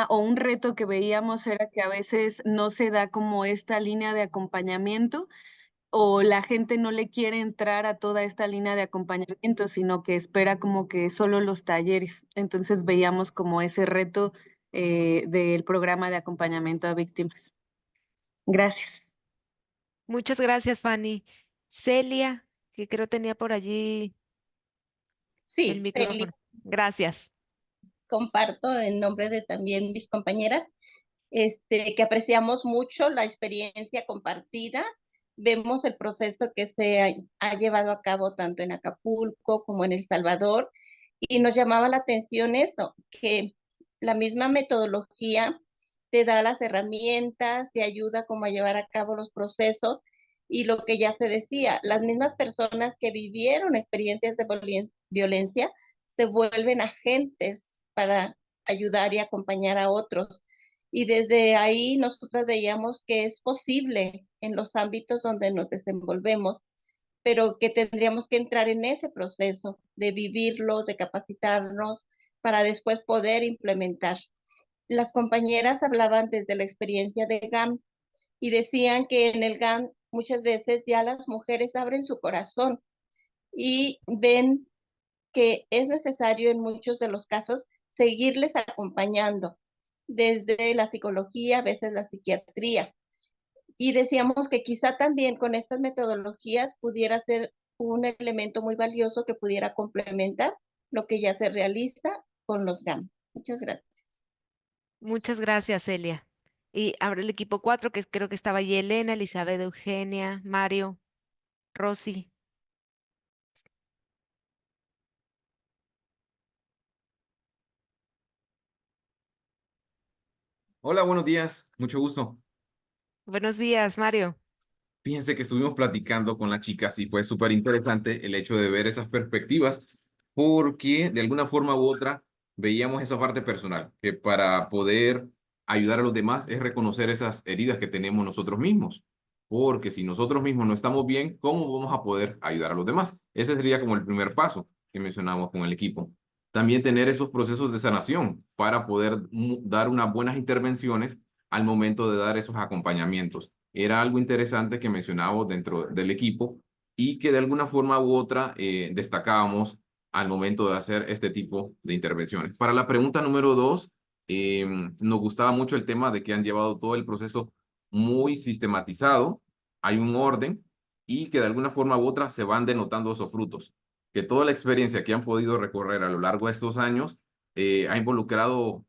o un reto que veíamos era que a veces no se da como esta línea de acompañamiento o la gente no le quiere entrar a toda esta línea de acompañamiento, sino que espera como que solo los talleres. Entonces veíamos como ese reto del programa de acompañamiento a víctimas. Gracias. Muchas gracias, Fanny. Celia, que creo tenía por allí el Sí, Celia, micrófono. Gracias. comparto en nombre de también mis compañeras, que apreciamos mucho la experiencia compartida. Vemos el proceso que se ha llevado a cabo tanto en Acapulco como en El Salvador y nos llamaba la atención esto, que la misma metodología te da las herramientas, te ayuda como a llevar a cabo los procesos y lo que ya se decía, las mismas personas que vivieron experiencias de violencia se vuelven agentes para ayudar y acompañar a otros. Y desde ahí nosotras veíamos que es posible en los ámbitos donde nos desenvolvemos, pero que tendríamos que entrar en ese proceso de vivirlos, de capacitarnos para después poder implementar. Las compañeras hablaban desde la experiencia de GAM y decían que en el GAM muchas veces ya las mujeres abren su corazón y ven que es necesario en muchos de los casos seguirles acompañando desde la psicología, a veces la psiquiatría. Y decíamos que quizá también con estas metodologías pudiera ser un elemento muy valioso que pudiera complementar lo que ya se realiza con los GAM. Muchas gracias. Muchas gracias, Celia. Y ahora el equipo 4, que creo que estaba allí Elena, Elizabeth, Eugenia, Mario, Rosy. Hola, buenos días, mucho gusto. Buenos días, Mario. Fíjense que estuvimos platicando con las chicas y fue súper interesante el hecho de ver esas perspectivas, porque de alguna forma u otra veíamos esa parte personal, que para poder ayudar a los demás es reconocer esas heridas que tenemos nosotros mismos, porque si nosotros mismos no estamos bien, ¿cómo vamos a poder ayudar a los demás? Ese sería como el primer paso que mencionamos con el equipo. También tener esos procesos de sanación para poder dar unas buenas intervenciones al momento de dar esos acompañamientos. Era algo interesante que mencionábamos dentro del equipo y que de alguna forma u otra destacábamos al momento de hacer este tipo de intervenciones. Para la pregunta número 2, nos gustaba mucho el tema de que han llevado todo el proceso muy sistematizado, hay un orden y que de alguna forma u otra se van denotando esos frutos, que toda la experiencia que han podido recorrer a lo largo de estos años ha involucrado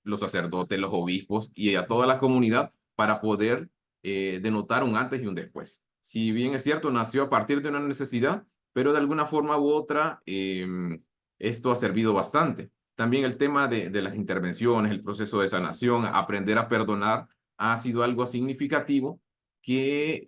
los sacerdotes, los obispos y a toda la comunidad para poder denotar un antes y un después. Si bien es cierto, nació a partir de una necesidad, pero de alguna forma u otra, esto ha servido bastante. También el tema de las intervenciones, el proceso de sanación, aprender a perdonar, ha sido algo significativo que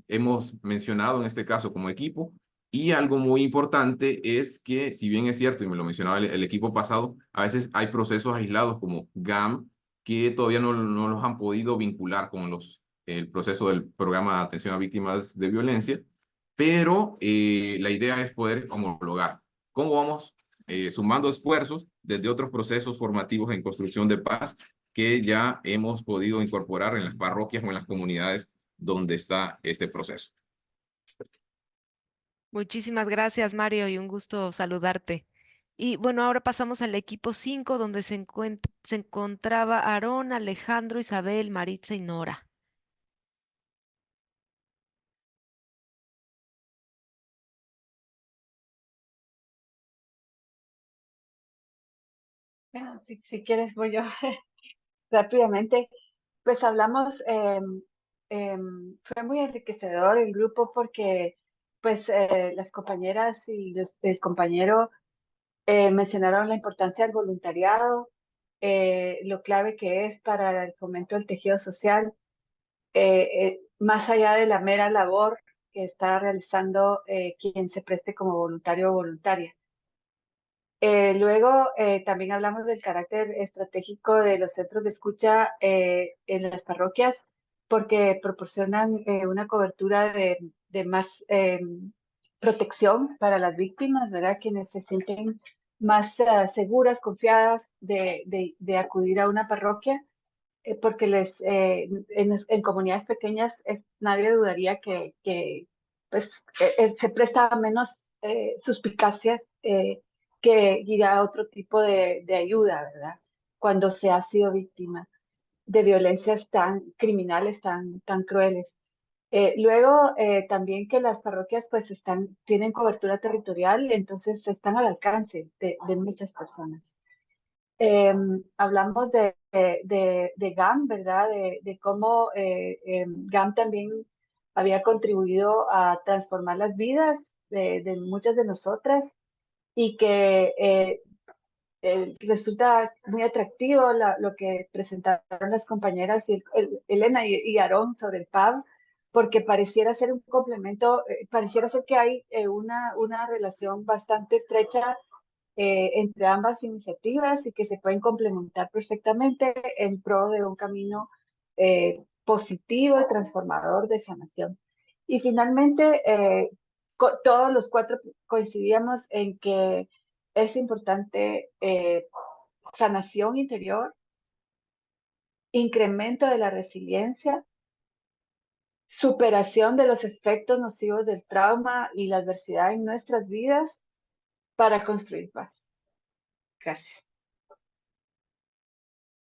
hemos mencionado en este caso como equipo. Y algo muy importante es que, si bien es cierto, y me lo mencionaba el equipo pasado, a veces hay procesos aislados como GAM que todavía no los han podido vincular con el proceso del programa de atención a víctimas de violencia, pero la idea es poder homologar. ¿Cómo vamos sumando esfuerzos desde otros procesos formativos en construcción de paz que ya hemos podido incorporar en las parroquias o en las comunidades donde está este proceso? Muchísimas gracias, Mario, y un gusto saludarte. Y bueno, ahora pasamos al equipo 5, donde se encontraba Aarón, Alejandro, Isabel, Maritza y Nora. Bueno, si quieres voy yo rápidamente. Pues hablamos, fue muy enriquecedor el grupo porque pues las compañeras y el compañero mencionaron la importancia del voluntariado, lo clave que es para el fomento del tejido social, más allá de la mera labor que está realizando quien se preste como voluntario o voluntaria. Luego, también hablamos del carácter estratégico de los centros de escucha en las parroquias, porque proporcionan una cobertura de más protección para las víctimas, ¿verdad? Quienes se sienten más seguras, confiadas de acudir a una parroquia, porque en comunidades pequeñas nadie dudaría que pues, se presta a menos suspicacias que ir a otro tipo de ayuda, ¿verdad? Cuando se ha sido víctima de violencias tan criminales, tan crueles. Luego, también que las parroquias pues tienen cobertura territorial, entonces están al alcance de muchas personas. Hablamos de GAM, ¿verdad? De cómo GAM también había contribuido a transformar las vidas de muchas de nosotras y que resulta muy atractivo lo que presentaron las compañeras Elena y Aarón sobre el PAB, porque pareciera ser un complemento, pareciera ser que hay una relación bastante estrecha entre ambas iniciativas y que se pueden complementar perfectamente en pro de un camino positivo y transformador de sanación. Y finalmente, todos los cuatro coincidíamos en que es importante sanación interior, incremento de la resiliencia, superación de los efectos nocivos del trauma y la adversidad en nuestras vidas para construir paz. Gracias.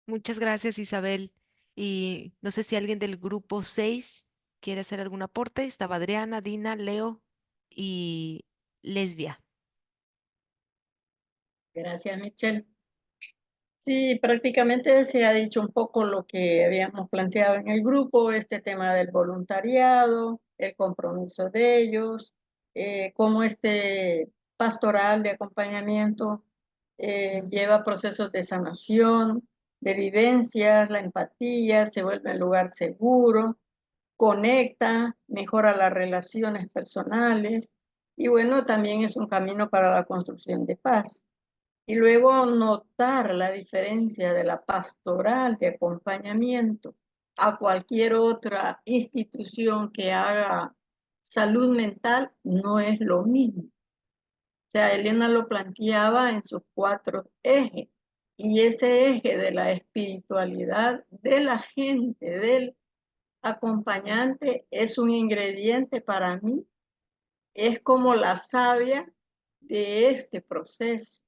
Muchas gracias, Isabel. Y no sé si alguien del grupo 6 quiere hacer algún aporte. Estaba Adriana, Dina, Leo y Lesbia. Gracias, Michelle. Sí, prácticamente se ha dicho un poco lo que habíamos planteado en el grupo, este tema del voluntariado, el compromiso de ellos, cómo este pastoral de acompañamiento lleva procesos de sanación, de vivencias, la empatía, se vuelve un lugar seguro, conecta, mejora las relaciones personales y bueno, también es un camino para la construcción de paz. Y luego notar la diferencia de la pastoral de acompañamiento a cualquier otra institución que haga salud mental no es lo mismo. O sea, Elena lo planteaba en sus 4 ejes. Y ese eje de la espiritualidad de la gente, del acompañante, es un ingrediente para mí. Es como la savia de este proceso,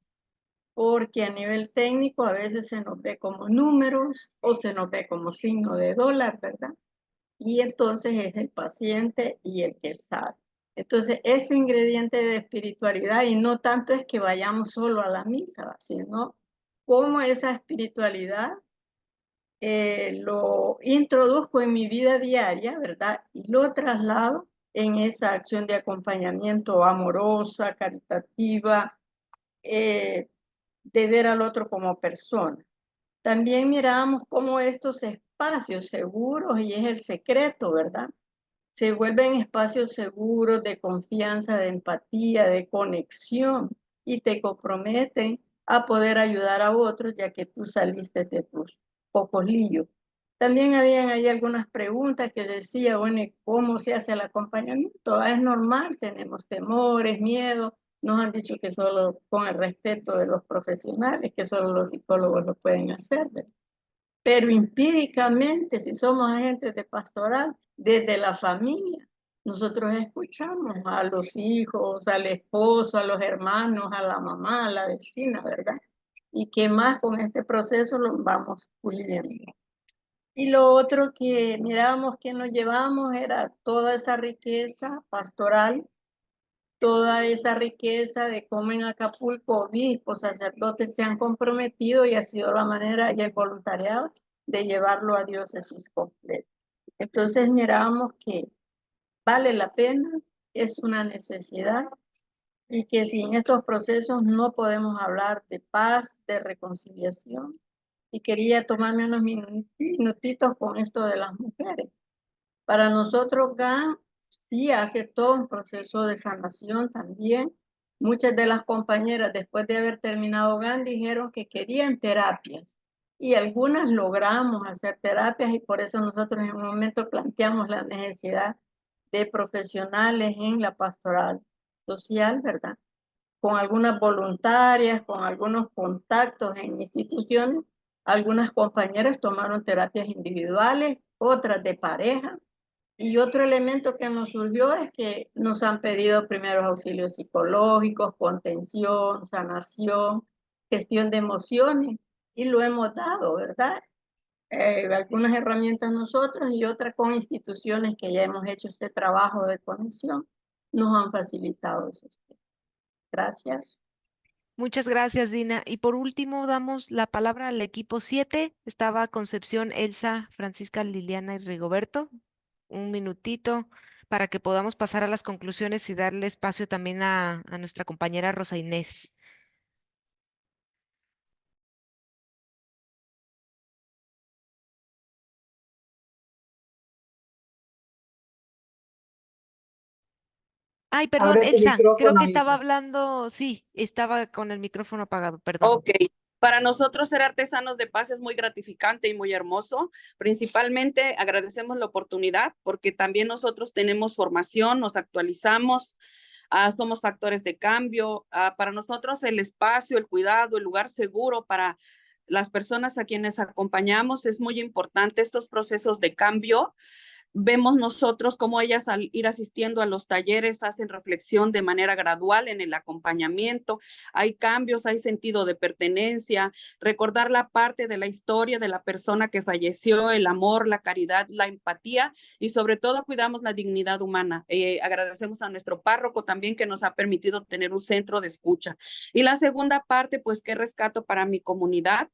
porque a nivel técnico a veces se nos ve como números o se nos ve como signo de dólar, ¿verdad? Y entonces es el paciente y el que sabe. Entonces, ese ingrediente de espiritualidad, y no tanto es que vayamos solo a la misa, sino cómo esa espiritualidad lo introduzco en mi vida diaria, ¿verdad? Y lo traslado en esa acción de acompañamiento amorosa, caritativa, de ver al otro como persona. También miramos cómo estos espacios seguros, y es el secreto, ¿verdad? Se vuelven espacios seguros de confianza, de empatía, de conexión, y te comprometen a poder ayudar a otros ya que tú saliste de tus pocos líos. También habían ahí algunas preguntas que decía, bueno, ¿cómo se hace el acompañamiento? Es normal, tenemos temores, miedo. Nos han dicho que solo con el respeto de los profesionales, que solo los psicólogos lo pueden hacer, ¿verdad? Pero empíricamente, si somos agentes de pastoral, desde la familia, nosotros escuchamos a los hijos, al esposo, a los hermanos, a la mamá, a la vecina, ¿verdad? Y que más con este proceso lo vamos puliendo. Y lo otro que mirábamos que nos llevamos era toda esa riqueza pastoral, toda esa riqueza de cómo en Acapulco obispos, sacerdotes se han comprometido y ha sido la manera y el voluntariado de llevarlo a diócesis completa. Entonces miramos que vale la pena, es una necesidad y que sin estos procesos no podemos hablar de paz, de reconciliación. Y quería tomarme unos minutitos con esto de las mujeres. Para nosotros, GAN sí hace todo un proceso de sanación también. Muchas de las compañeras, después de haber terminado GAN, dijeron que querían terapias. Y algunas logramos hacer terapias y por eso nosotros en un momento planteamos la necesidad de profesionales en la pastoral social, ¿verdad? Con algunas voluntarias, con algunos contactos en instituciones. Algunas compañeras tomaron terapias individuales, otras de pareja. Y otro elemento que nos surgió es que nos han pedido primeros auxilios psicológicos, contención, sanación, gestión de emociones, y lo hemos dado, ¿verdad? algunas herramientas nosotros y otras con instituciones que ya hemos hecho este trabajo de conexión, nos han facilitado eso. Gracias. Muchas gracias, Dina. Y por último, damos la palabra al equipo 7. Estaba Concepción, Elsa, Francisca, Liliana y Rigoberto. Un minutito para que podamos pasar a las conclusiones y darle espacio también a nuestra compañera Rosa Inés. Ay, perdón, Abre tu Elsa, creo micrófono, que estaba Isa. hablando, sí, estaba con el micrófono apagado, perdón. Ok, para nosotros ser artesanos de paz es muy gratificante y muy hermoso. Principalmente agradecemos la oportunidad porque también nosotros tenemos formación, nos actualizamos, somos factores de cambio. Para nosotros el espacio, el cuidado, el lugar seguro para las personas a quienes acompañamos es muy importante. Estos procesos de cambio vemos nosotros cómo ellas al ir asistiendo a los talleres hacen reflexión de manera gradual en el acompañamiento. Hay cambios, hay sentido de pertenencia, recordar la parte de la historia de la persona que falleció, el amor, la caridad, la empatía y sobre todo cuidamos la dignidad humana. Agradecemos a nuestro párroco también que nos ha permitido tener un centro de escucha. Y la segunda parte, pues, ¿qué rescato para mi comunidad?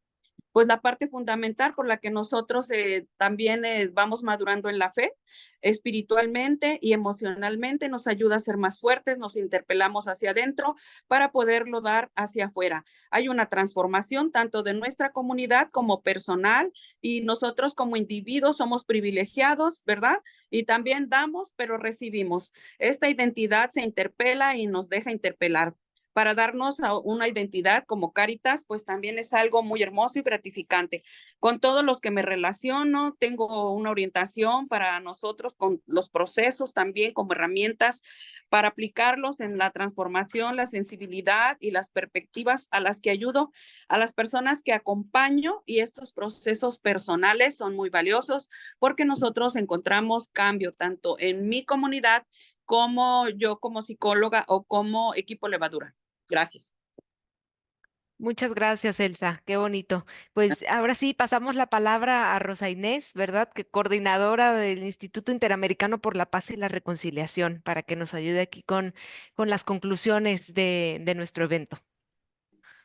Pues la parte fundamental por la que nosotros también vamos madurando en la fe, espiritualmente y emocionalmente, nos ayuda a ser más fuertes, nos interpelamos hacia adentro para poderlo dar hacia afuera. Hay una transformación tanto de nuestra comunidad como personal y nosotros como individuos somos privilegiados, ¿verdad? Y también damos, pero recibimos. Esta identidad se interpela y nos deja interpelar. Para darnos una identidad como Cáritas, pues también es algo muy hermoso y gratificante. Con todos los que me relaciono, tengo una orientación para nosotros con los procesos también como herramientas para aplicarlos en la transformación, la sensibilidad y las perspectivas a las que ayudo a las personas que acompaño y estos procesos personales son muy valiosos porque nosotros encontramos cambio tanto en mi comunidad como yo como psicóloga o como equipo Levadura. Gracias. Muchas gracias, Elsa. Qué bonito. Pues ahora sí, pasamos la palabra a Rosa Inés, ¿verdad? Que coordinadora del Instituto Interamericano por la Paz y la Reconciliación, para que nos ayude aquí con las conclusiones de nuestro evento.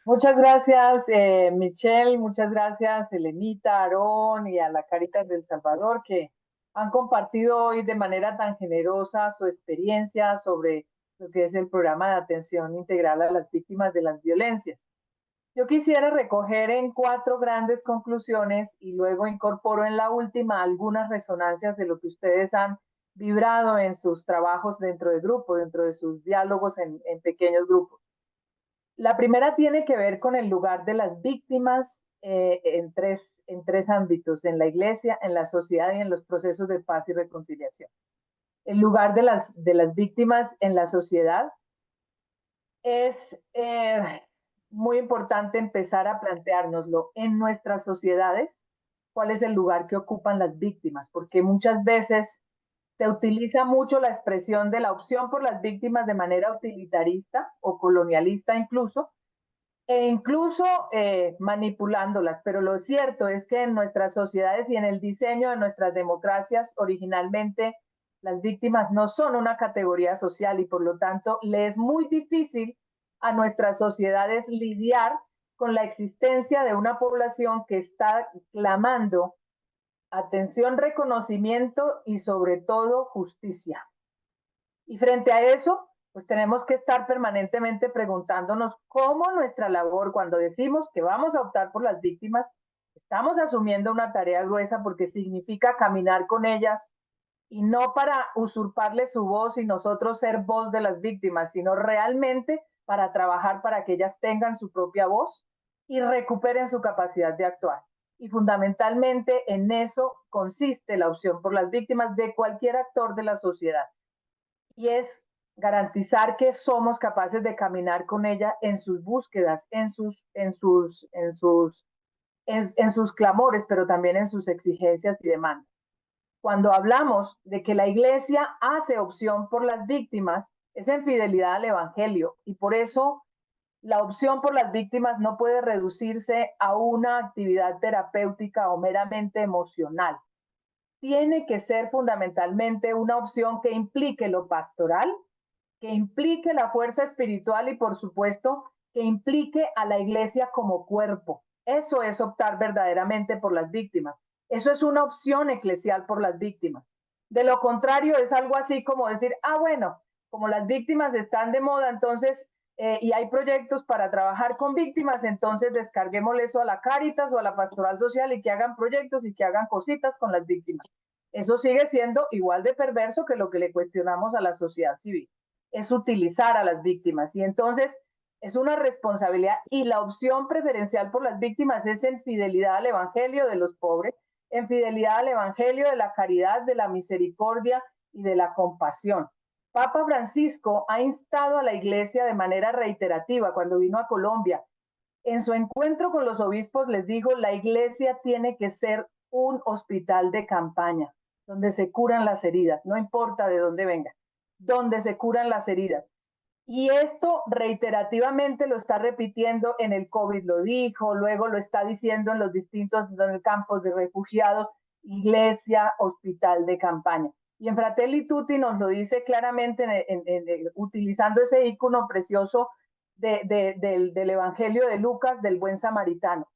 Muchas gracias, Michelle, muchas gracias, Elenita, Aarón y a la Cáritas del Salvador que han compartido hoy de manera tan generosa su experiencia sobre lo que es el programa de atención integral a las víctimas de las violencias. Yo quisiera recoger en 4 grandes conclusiones y luego incorporo en la última algunas resonancias de lo que ustedes han vibrado en sus trabajos dentro de grupo, dentro de sus diálogos en pequeños grupos. La primera tiene que ver con el lugar de las víctimas en tres ámbitos, en la iglesia, en la sociedad y en los procesos de paz y reconciliación. El lugar de las víctimas en la sociedad es muy importante empezar a planteárnoslo en nuestras sociedades, cuál es el lugar que ocupan las víctimas, porque muchas veces se utiliza mucho la expresión de la opción por las víctimas de manera utilitarista o colonialista incluso, e incluso manipulándolas, pero lo cierto es que en nuestras sociedades y en el diseño de nuestras democracias originalmente las víctimas no son una categoría social y por lo tanto le es muy difícil a nuestras sociedades lidiar con la existencia de una población que está clamando atención, reconocimiento y sobre todo justicia. Y frente a eso, pues tenemos que estar permanentemente preguntándonos cómo nuestra labor, cuando decimos que vamos a optar por las víctimas, estamos asumiendo una tarea gruesa porque significa caminar con ellas y no para usurparles su voz y nosotros ser voz de las víctimas, sino realmente para trabajar para que ellas tengan su propia voz y recuperen su capacidad de actuar. Y fundamentalmente en eso consiste la opción por las víctimas de cualquier actor de la sociedad. Y es garantizar que somos capaces de caminar con ella en sus búsquedas, en sus clamores, pero también en sus exigencias y demandas. Cuando hablamos de que la Iglesia hace opción por las víctimas, es en fidelidad al Evangelio y por eso La opción por las víctimas no puede reducirse a una actividad terapéutica o meramente emocional. Tiene que ser fundamentalmente una opción que implique lo pastoral, que implique la fuerza espiritual y, por supuesto, que implique a la iglesia como cuerpo. Eso es optar verdaderamente por las víctimas. Eso es una opción eclesial por las víctimas. De lo contrario, es algo así como decir, bueno, como las víctimas están de moda, entonces, y hay proyectos para trabajar con víctimas, entonces descarguémosle eso a la Cáritas o a la Pastoral Social y que hagan proyectos y que hagan cositas con las víctimas. Eso sigue siendo igual de perverso que lo que le cuestionamos a la sociedad civil. Es utilizar a las víctimas. Y entonces es una responsabilidad, y la opción preferencial por las víctimas es en fidelidad al evangelio de los pobres, en fidelidad al evangelio de la caridad, de la misericordia y de la compasión. Papa Francisco ha instado a la iglesia de manera reiterativa cuando vino a Colombia. En su encuentro con los obispos les dijo, la iglesia tiene que ser un hospital de campaña, donde se curan las heridas, no importa de dónde vengan, donde se curan las heridas. Y esto reiterativamente lo está repitiendo en el COVID, lo dijo, luego lo está diciendo en los distintos campos de refugiados, iglesia, hospital de campaña. Y en Fratelli Tutti nos lo dice claramente utilizando ese ícono precioso del Evangelio de Lucas, del buen samaritano.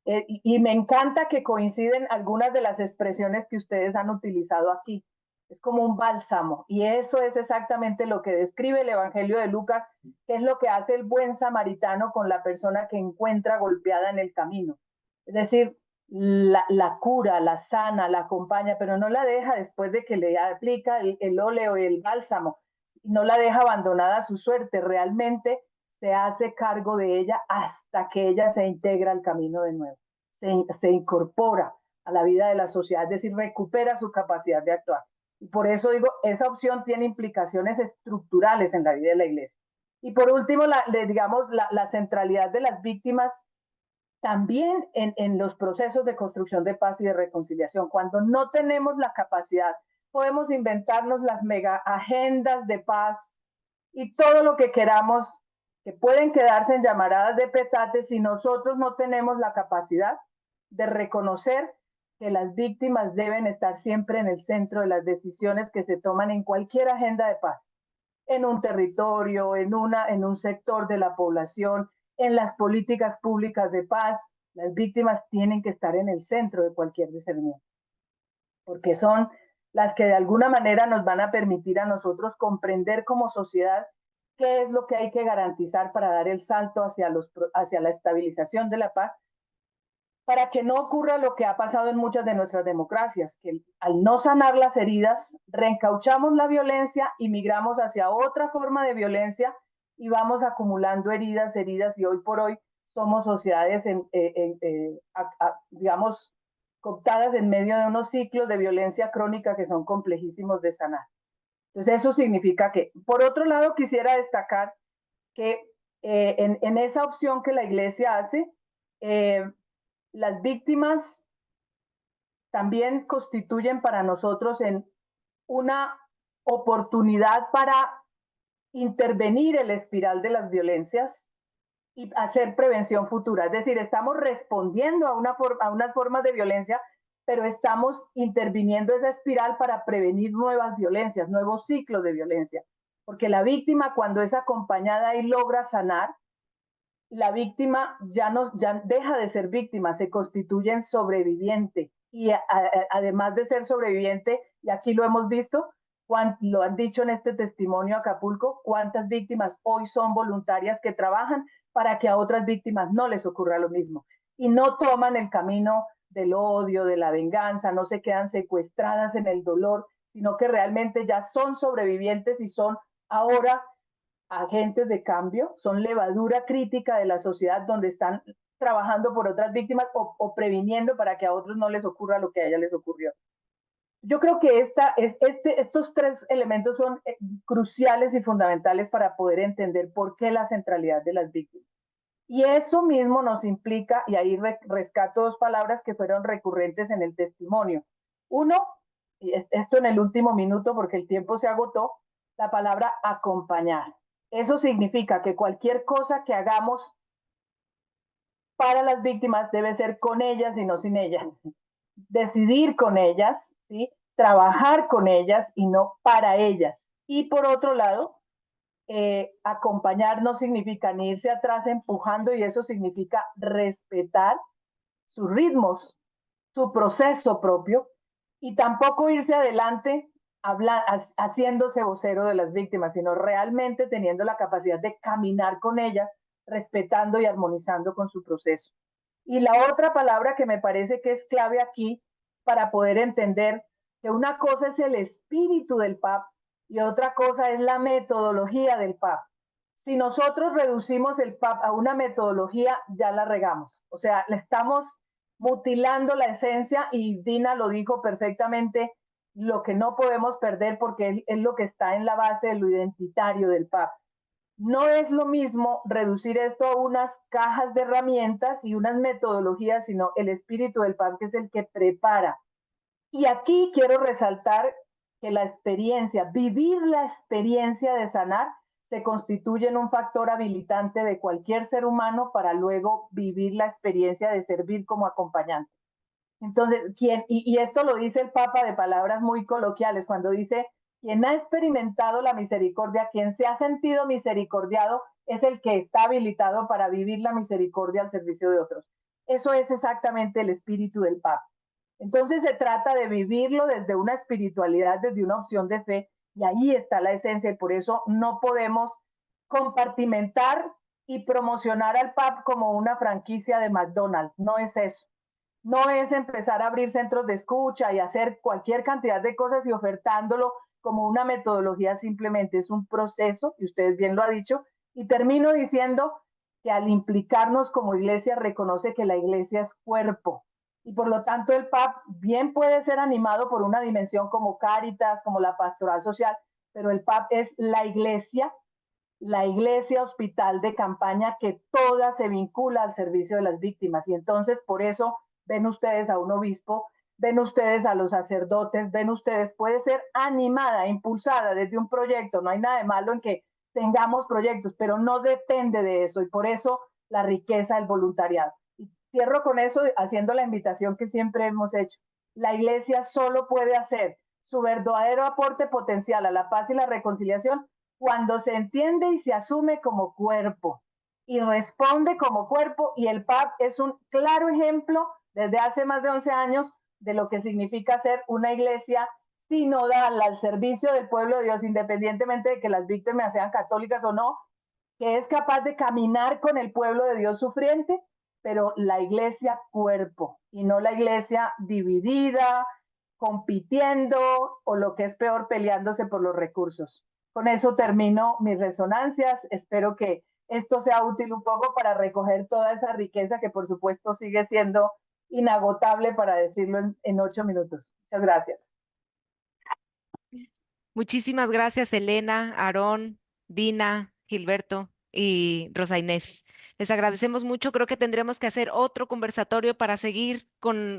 Y me encanta que coinciden algunas de las expresiones que ustedes han utilizado aquí. Es como un bálsamo, y eso es exactamente lo que describe el Evangelio de Lucas, que es lo que hace el buen samaritano con la persona que encuentra golpeada en el camino. Es decir, la cura, la sana, la acompaña, pero no la deja después de que le aplica el óleo y el bálsamo, no la deja abandonada a su suerte, realmente se hace cargo de ella hasta que ella se integra al camino de nuevo, se incorpora a la vida de la sociedad, es decir, recupera su capacidad de actuar. Y por eso digo, esa opción tiene implicaciones estructurales en la vida de la iglesia. Y por último, la centralidad de las víctimas también en los procesos de construcción de paz y de reconciliación. Cuando no tenemos la capacidad, podemos inventarnos las mega agendas de paz y todo lo que queramos, que pueden quedarse en llamaradas de petate si nosotros no tenemos la capacidad de reconocer que las víctimas deben estar siempre en el centro de las decisiones que se toman en cualquier agenda de paz, en un territorio, en un sector de la población, en las políticas públicas de paz. Las víctimas tienen que estar en el centro de cualquier discernimiento, porque son las que de alguna manera nos van a permitir a nosotros comprender como sociedad qué es lo que hay que garantizar para dar el salto hacia la estabilización de la paz, para que no ocurra lo que ha pasado en muchas de nuestras democracias, que al no sanar las heridas, reencauchamos la violencia y migramos hacia otra forma de violencia y vamos acumulando heridas, y hoy por hoy somos sociedades, digamos, cooptadas en medio de unos ciclos de violencia crónica que son complejísimos de sanar. Entonces eso significa que, por otro lado, quisiera destacar que en esa opción que la iglesia hace, las víctimas también constituyen para nosotros en una oportunidad para intervenir el espiral de las violencias y hacer prevención futura. Es decir, estamos respondiendo a unas formas de violencia, pero estamos interviniendo esa espiral para prevenir nuevas violencias, nuevos ciclos de violencia. Porque la víctima, cuando es acompañada y logra sanar, la víctima ya deja de ser víctima, se constituye en sobreviviente. Y además de ser sobreviviente, y aquí lo hemos visto, lo han dicho en este testimonio Acapulco, cuántas víctimas hoy son voluntarias que trabajan para que a otras víctimas no les ocurra lo mismo. Y no toman el camino del odio, de la venganza, no se quedan secuestradas en el dolor, sino que realmente ya son sobrevivientes y son ahora agentes de cambio, son levadura crítica de la sociedad donde están trabajando por otras víctimas o previniendo para que a otros no les ocurra lo que a ella les ocurrió. Yo creo que estos tres elementos son cruciales y fundamentales para poder entender por qué la centralidad de las víctimas. Y eso mismo nos implica, y ahí rescato dos palabras que fueron recurrentes en el testimonio. Uno, y esto en el último minuto porque el tiempo se agotó, la palabra acompañar. Eso significa que cualquier cosa que hagamos para las víctimas debe ser con ellas y no sin ellas. Decidir con ellas, ¿sí? Trabajar con ellas y no para ellas. Y por otro lado, acompañar no significa ni irse atrás empujando, y eso significa respetar sus ritmos, su proceso propio, y tampoco irse adelante haciéndose vocero de las víctimas, sino realmente teniendo la capacidad de caminar con ellas, respetando y armonizando con su proceso. Y la otra palabra que me parece que es clave aquí para poder entender que una cosa es el espíritu del PAP y otra cosa es la metodología del PAP. Si nosotros reducimos el PAP a una metodología, ya la regamos. O sea, le estamos mutilando la esencia, y Dina lo dijo perfectamente, lo que no podemos perder porque es lo que está en la base de lo identitario del PAP. No es lo mismo reducir esto a unas cajas de herramientas y unas metodologías, sino el espíritu del PAP, que es el que prepara. Y aquí quiero resaltar que la experiencia, vivir la experiencia de sanar, se constituye en un factor habilitante de cualquier ser humano para luego vivir la experiencia de servir como acompañante. Entonces, y esto lo dice el Papa de palabras muy coloquiales, cuando dice: quien ha experimentado la misericordia, quien se ha sentido misericordiado, es el que está habilitado para vivir la misericordia al servicio de otros. Eso es exactamente el espíritu del Papa. Entonces se trata de vivirlo desde una espiritualidad, desde una opción de fe, y ahí está la esencia, y por eso no podemos compartimentar y promocionar al PAP como una franquicia de McDonald's. No es eso. No es empezar a abrir centros de escucha y hacer cualquier cantidad de cosas y ofertándolo como una metodología. Simplemente es un proceso, y ustedes bien lo han dicho, y termino diciendo que al implicarnos como iglesia reconoce que la iglesia es cuerpo, y por lo tanto el PAP bien puede ser animado por una dimensión como Cáritas, como la pastoral social, pero el PAP es la iglesia hospital de campaña, que toda se vincula al servicio de las víctimas. Y entonces por eso ven ustedes a un obispo, ven ustedes a los sacerdotes, ven ustedes, puede ser animada, impulsada desde un proyecto. No hay nada de malo en que tengamos proyectos, pero no depende de eso, y por eso la riqueza del voluntariado. Y cierro con eso haciendo la invitación que siempre hemos hecho. La iglesia solo puede hacer su verdadero aporte potencial a la paz y la reconciliación cuando se entiende y se asume como cuerpo y responde como cuerpo, y el PAP es un claro ejemplo desde hace más de 11 años de lo que significa ser una iglesia sinodal al servicio del pueblo de Dios, independientemente de que las víctimas sean católicas o no, que es capaz de caminar con el pueblo de Dios sufriente, pero la iglesia cuerpo, y no la iglesia dividida, compitiendo, o lo que es peor, peleándose por los recursos. Con eso termino mis resonancias. Espero que esto sea útil un poco para recoger toda esa riqueza que por supuesto sigue siendo inagotable, para decirlo en 8 minutos. Muchas gracias. Muchísimas gracias, Elena, Aarón, Dina, Gilberto y Rosa Inés. Les agradecemos mucho. Creo que tendremos que hacer otro conversatorio para seguir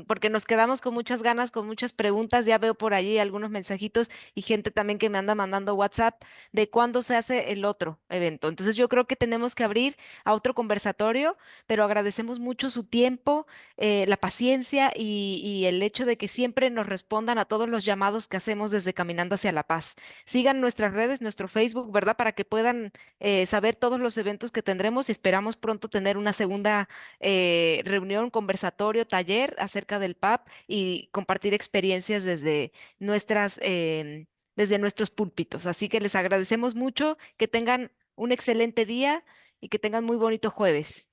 porque nos quedamos con muchas ganas, con muchas preguntas. Ya veo por allí algunos mensajitos y gente también que me anda mandando WhatsApp de cuándo se hace el otro evento. Entonces yo creo que tenemos que abrir a otro conversatorio, pero agradecemos mucho su tiempo, la paciencia y el hecho de que siempre nos respondan a todos los llamados que hacemos desde Caminando hacia la Paz. Sigan nuestras redes, nuestro Facebook, ¿verdad? Para que puedan saber todos los eventos que tendremos, y esperamos pronto tener una segunda reunión, conversatorio, taller acerca del PAP y compartir experiencias desde nuestros púlpitos. Así que les agradecemos mucho, que tengan un excelente día y que tengan muy bonito jueves.